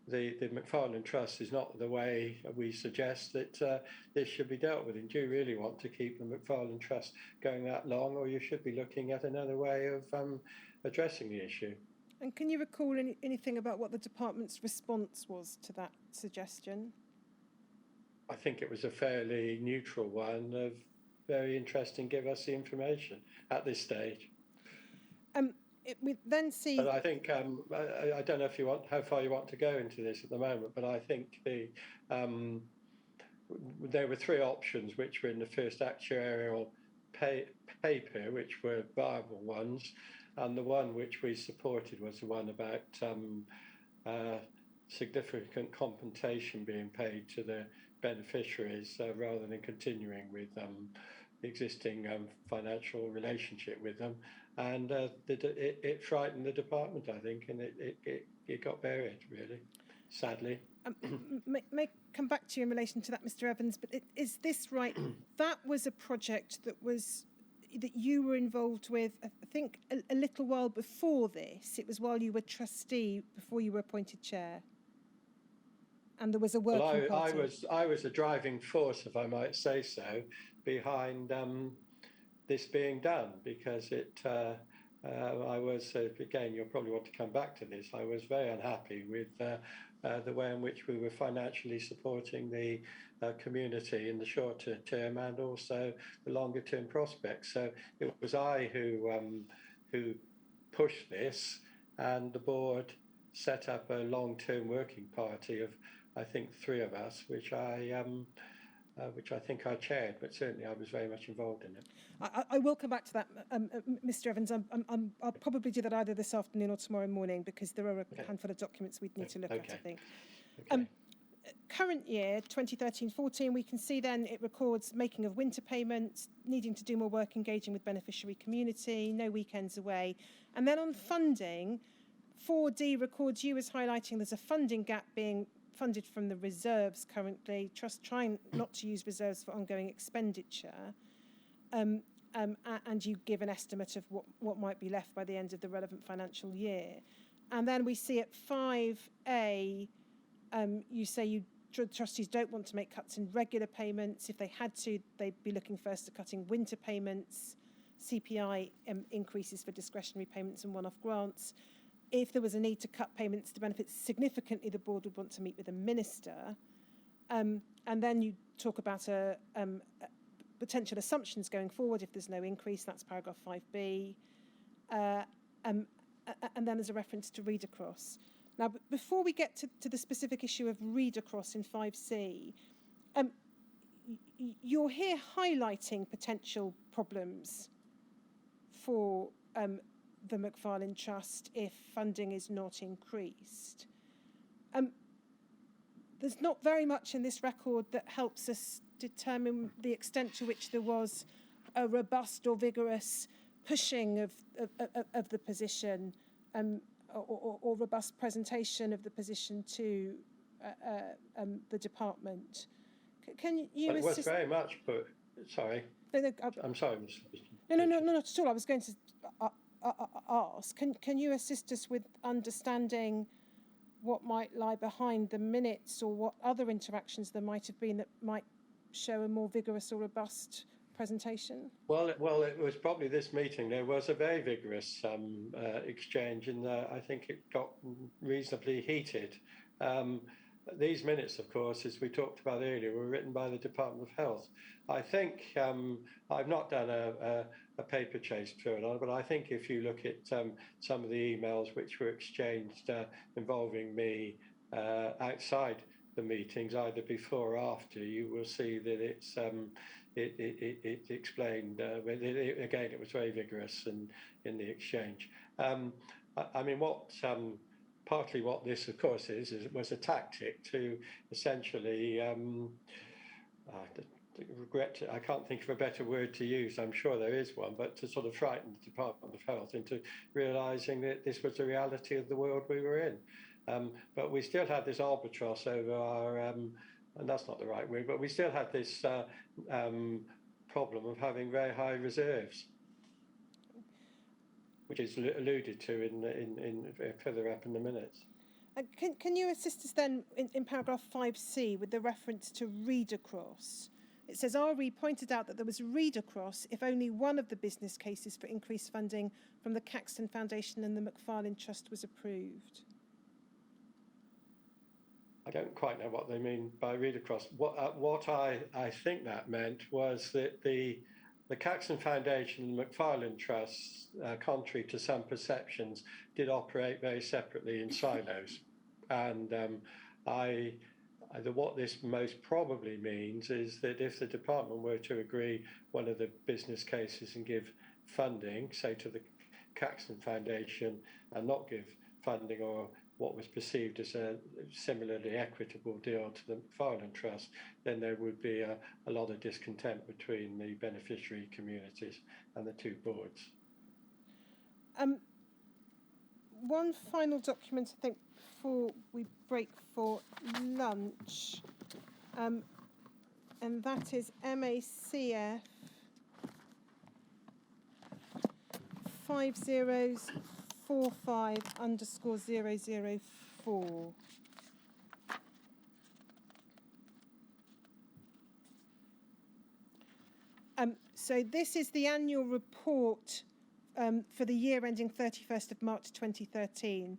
the McFarlane Trust is not the way we suggest that this should be dealt with. And do you really want to keep the McFarlane Trust going that long, or you should be looking at another way of addressing the issue? And can you recall anything about what the department's response was to that suggestion? I think it was a fairly neutral one of very interesting, give us the information at this stage. We then see... But I think, I don't know if you want, how far you want to go into this at the moment, but I think there were three options which were in the first actuarial paper, which were viable ones, and the one which we supported was the one about significant compensation being paid to the beneficiaries rather than continuing with the existing financial relationship with them, and it frightened the department, I think, and it got buried, really, sadly. May come back to you in relation to that, Mr. Evans, but is this right? That was a project that you were involved with, I think, a little while before this. It was while you were trustee, before you were appointed chair. And there was a working party. I was a driving force, if I might say so, behind this being done, because I was, again, you'll probably want to come back to this, I was very unhappy with the way in which we were financially supporting the community in the shorter term and also the longer term prospects. So it was I who pushed this, and the board set up a long-term working party of, I think, three of us, which I think I chaired, but certainly I was very much involved in it. I will come back to that, Mr. Evans. I'll probably do that either this afternoon or tomorrow morning, because there are a handful of documents we'd need to look at, I think. Okay. Current year, 2013-14, we can see then it records making of winter payments, needing to do more work engaging with beneficiary community, no weekends away. And then on funding, 4D records you as highlighting there's a funding gap being funded from the reserves currently, Trust trying not to use reserves for ongoing expenditure, and you give an estimate of what might be left by the end of the relevant financial year. And then we see at 5A, you say you trustees don't want to make cuts in regular payments. If they had to, they'd be looking first at cutting winter payments, CPI increases for discretionary payments and one-off grants. If there was a need to cut payments to benefit significantly, the board would want to meet with a minister. And then you talk about potential assumptions going forward if there's no increase. That's paragraph 5b. And then there's a reference to read across. Now, before we get to the specific issue of read across in 5c, you're here highlighting potential problems for the Macfarlane Trust if funding is not increased. There's not very much in this record that helps us determine the extent to which there was a robust or vigorous pushing of the position or robust presentation of the position to the department. Can you Well, it was very much put. Sorry. No, I'm sorry, Mr. No, not at all. I was going to ask, can you assist us with understanding what might lie behind the minutes or what other interactions there might have been that might show a more vigorous or robust presentation? Well, it was probably this meeting. There was a very vigorous exchange, and I think it got reasonably heated. These minutes, of course, as we talked about earlier, were written by the Department of Health. I think I've not done a paper chase through it, but I think if you look at some of the emails which were exchanged involving me outside the meetings, either before or after, you will see that it explained. Again, it was very vigorous in the exchange. I mean, partly what this, of course, was a tactic to essentially, I can't think of a better word to use, I'm sure there is one, but to sort of frighten the Department of Health into realising that this was the reality of the world we were in. But we still had this albatross over our, and that's not the right word, but we still had this problem of having very high reserves, which is alluded to in further up in the minutes. Can you assist us then in paragraph 5c with the reference to read across? It says, RE pointed out that there was read across if only one of the business cases for increased funding from the Caxton Foundation and the Macfarlane Trust was approved. I don't quite know what they mean by read across. What I think that meant was that the Caxton Foundation and the Macfarlane Trust, contrary to some perceptions, did operate very separately in silos. And what this most probably means is that if the department were to agree one of the business cases and give funding, say to the Caxton Foundation, and not give funding or what was perceived as a similarly equitable deal to the Macfarlane Trust, then there would be a lot of discontent between the beneficiary communities and the two boards. One final document, I think, before we break for lunch, and that is MACF 5045_004. So this is the annual report for the year ending 31st of March 2013.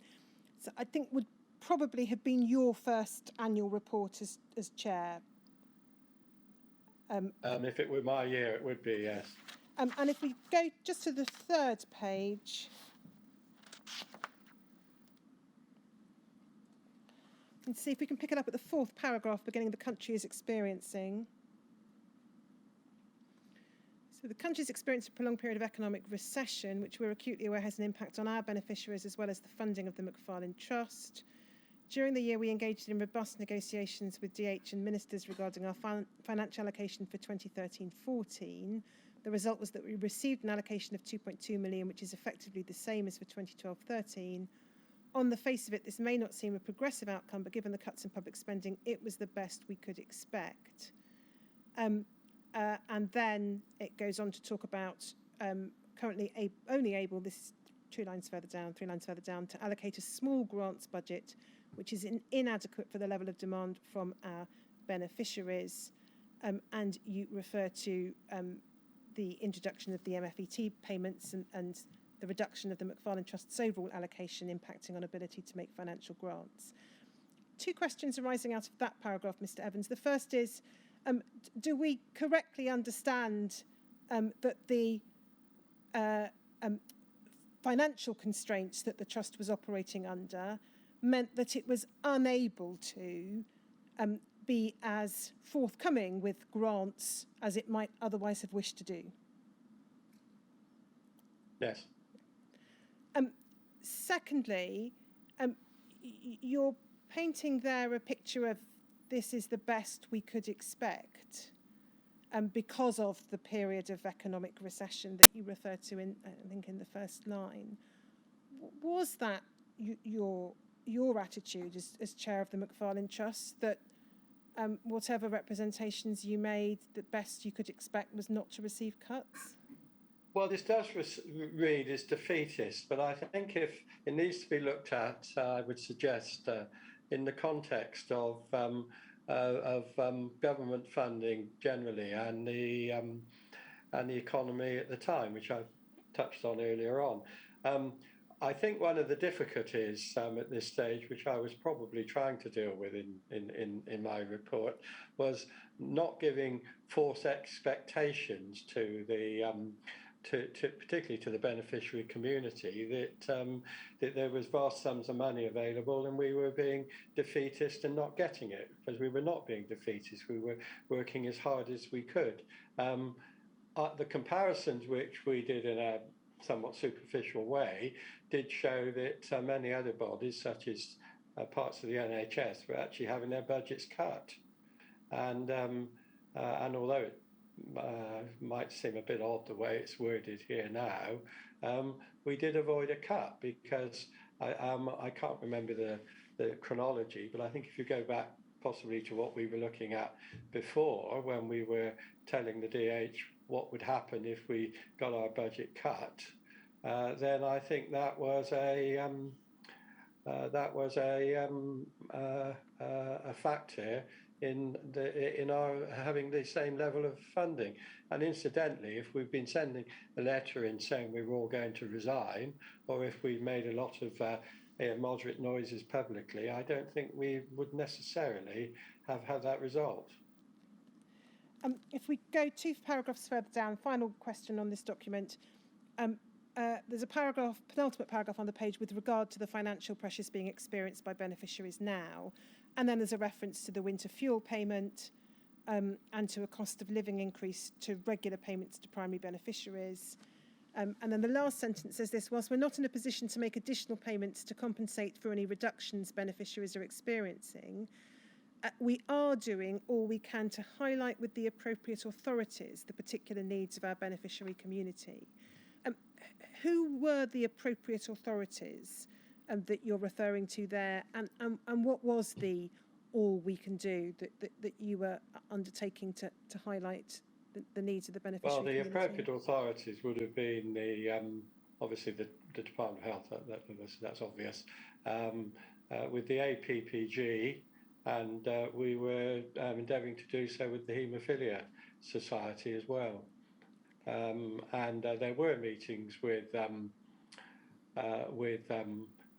So I think would probably have been your first annual report as chair. If it were my year, it would be, yes. And if we go just to the third page, and see if we can pick it up at the fourth paragraph, beginning the country is experiencing. So the country is experiencing a prolonged period of economic recession, which we're acutely aware has an impact on our beneficiaries as well as the funding of the Macfarlane Trust. During the year, we engaged in robust negotiations with DH and ministers regarding our financial allocation for 2013-14. The result was that we received an allocation of 2.2 million, which is effectively the same as for 2012-13. On the face of it, this may not seem a progressive outcome, but given the cuts in public spending, it was the best we could expect. And then it goes on to talk about currently only able, this is 3 lines further down, to allocate a small grants budget which is inadequate for the level of demand from our beneficiaries. And you refer to the introduction of the MFET payments and the reduction of the Macfarlane Trust's overall allocation impacting on ability to make financial grants. Two questions arising out of that paragraph, Mr. Evans. The first is, do we correctly understand that the financial constraints that the Trust was operating under meant that it was unable to be as forthcoming with grants as it might otherwise have wished to do? Yes. Secondly, you're painting there a picture of this is the best we could expect because of the period of economic recession that you refer to in, I think, in the first line. Was that your attitude as chair of the Macfarlane Trust, that whatever representations you made, the best you could expect was not to receive cuts? Well, this does read as defeatist, but I think if it needs to be looked at, I would suggest in the context of government funding generally and the economy at the time, which I touched on earlier on. I think one of the difficulties at this stage, which I was probably trying to deal with in my report, was not giving false expectations to the particularly to the beneficiary community that there was vast sums of money available and we were being defeatist and not getting it, because we were not being defeatist. We were working as hard as we could. The comparisons which we did in a somewhat superficial way did show that many other bodies, such as parts of the NHS, were actually having their budgets cut. And although it might seem a bit odd the way it's worded here now, we did avoid a cut because I can't remember the chronology, but I think if you go back possibly to what we were looking at before, when we were telling the DH what would happen if we got our budget cut, then I think that was a factor in our having the same level of funding. And incidentally, if we've been sending a letter in saying we were all going to resign, or if we've made a lot of moderate noises publicly, I don't think we would necessarily have had that result. If we go 2 paragraphs further down, final question on this document. There's a paragraph, penultimate paragraph on the page with regard to the financial pressures being experienced by beneficiaries now. And then there's a reference to the winter fuel payment and to a cost of living increase to regular payments to primary beneficiaries. And then the last sentence says this: whilst we're not in a position to make additional payments to compensate for any reductions beneficiaries are experiencing, we are doing all we can to highlight with the appropriate authorities the particular needs of our beneficiary community. Who were the appropriate authorities that you're referring to there, and what was the all we can do that you were undertaking to highlight the needs of the beneficiary community? Well, the appropriate authorities would have been obviously the Department of Health, that's obvious, with the APPG, and we were endeavouring to do so with the Haemophilia Society as well. And there were meetings with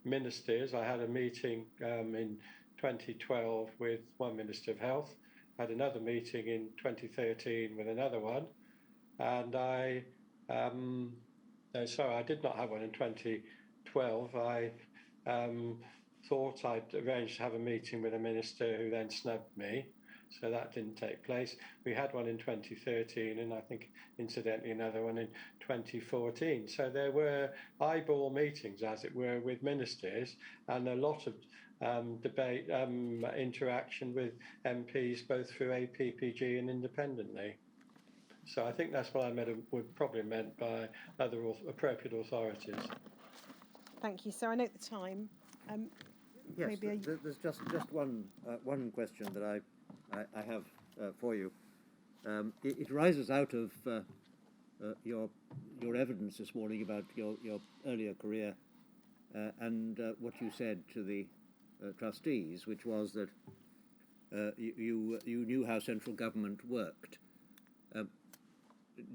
ministers. I had a meeting in 2012 with one Minister of Health, had another meeting in 2013 with another one, and I did not have one in 2012. I thought I'd arranged to have a meeting with a minister who then snubbed me, so that didn't take place. We had one in 2013, and I think incidentally another one in 2014. So there were eyeball meetings, as it were, with ministers, and a lot of debate, interaction with MPs, both through APPG and independently. So I think that's what I would probably meant by other appropriate authorities. Thank you. So I note the time. Yes, there's just one question that I have for you. It rises out of your evidence this morning about your earlier career and what you said to the Trustees, which was that you knew how central government worked.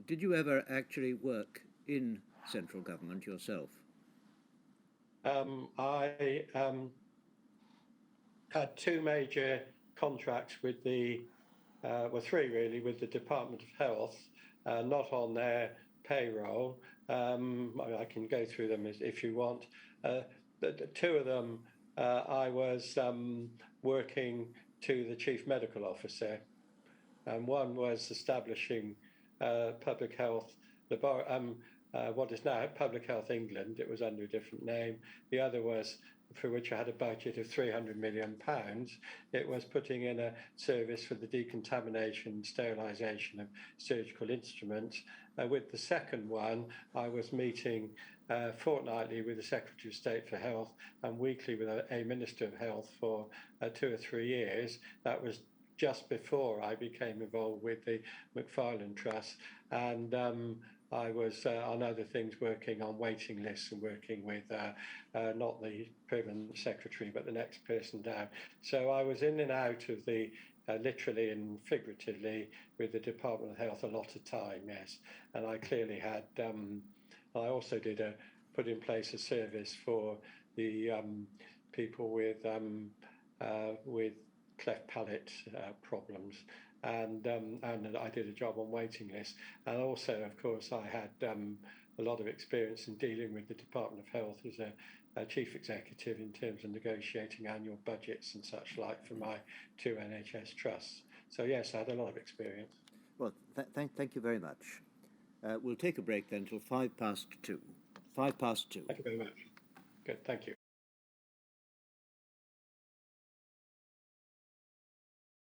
Did you ever actually work in central government yourself? I had two major contracts with three really, with the Department of Health, not on their payroll. I can go through them if you want. The two of them, I was working to the Chief Medical Officer, and one was establishing public health, what is now Public Health England. It was under a different name. The other was, for which I had a budget of £300 million. It was putting in a service for the decontamination and sterilisation of surgical instruments. With the second one, I was meeting fortnightly with the Secretary of State for Health and weekly with a Minister of Health for 2 or 3 years. That was just before I became involved with the Macfarlane Trust, and I was on other things, working on waiting lists and working with not the permanent secretary but the next person down. So I was in and out of the literally and figuratively with the Department of Health a lot of time, yes. And I clearly had I also did put in place a service for the people with cleft palate problems, and I did a job on waiting lists. And also, of course, I had a lot of experience in dealing with the Department of Health as a chief executive in terms of negotiating annual budgets and such like for my 2 NHS trusts. So yes, I had a lot of experience. Well, thank you very much. We'll take a break then till 2:05. 2:05. Thank you very much. Good, thank you.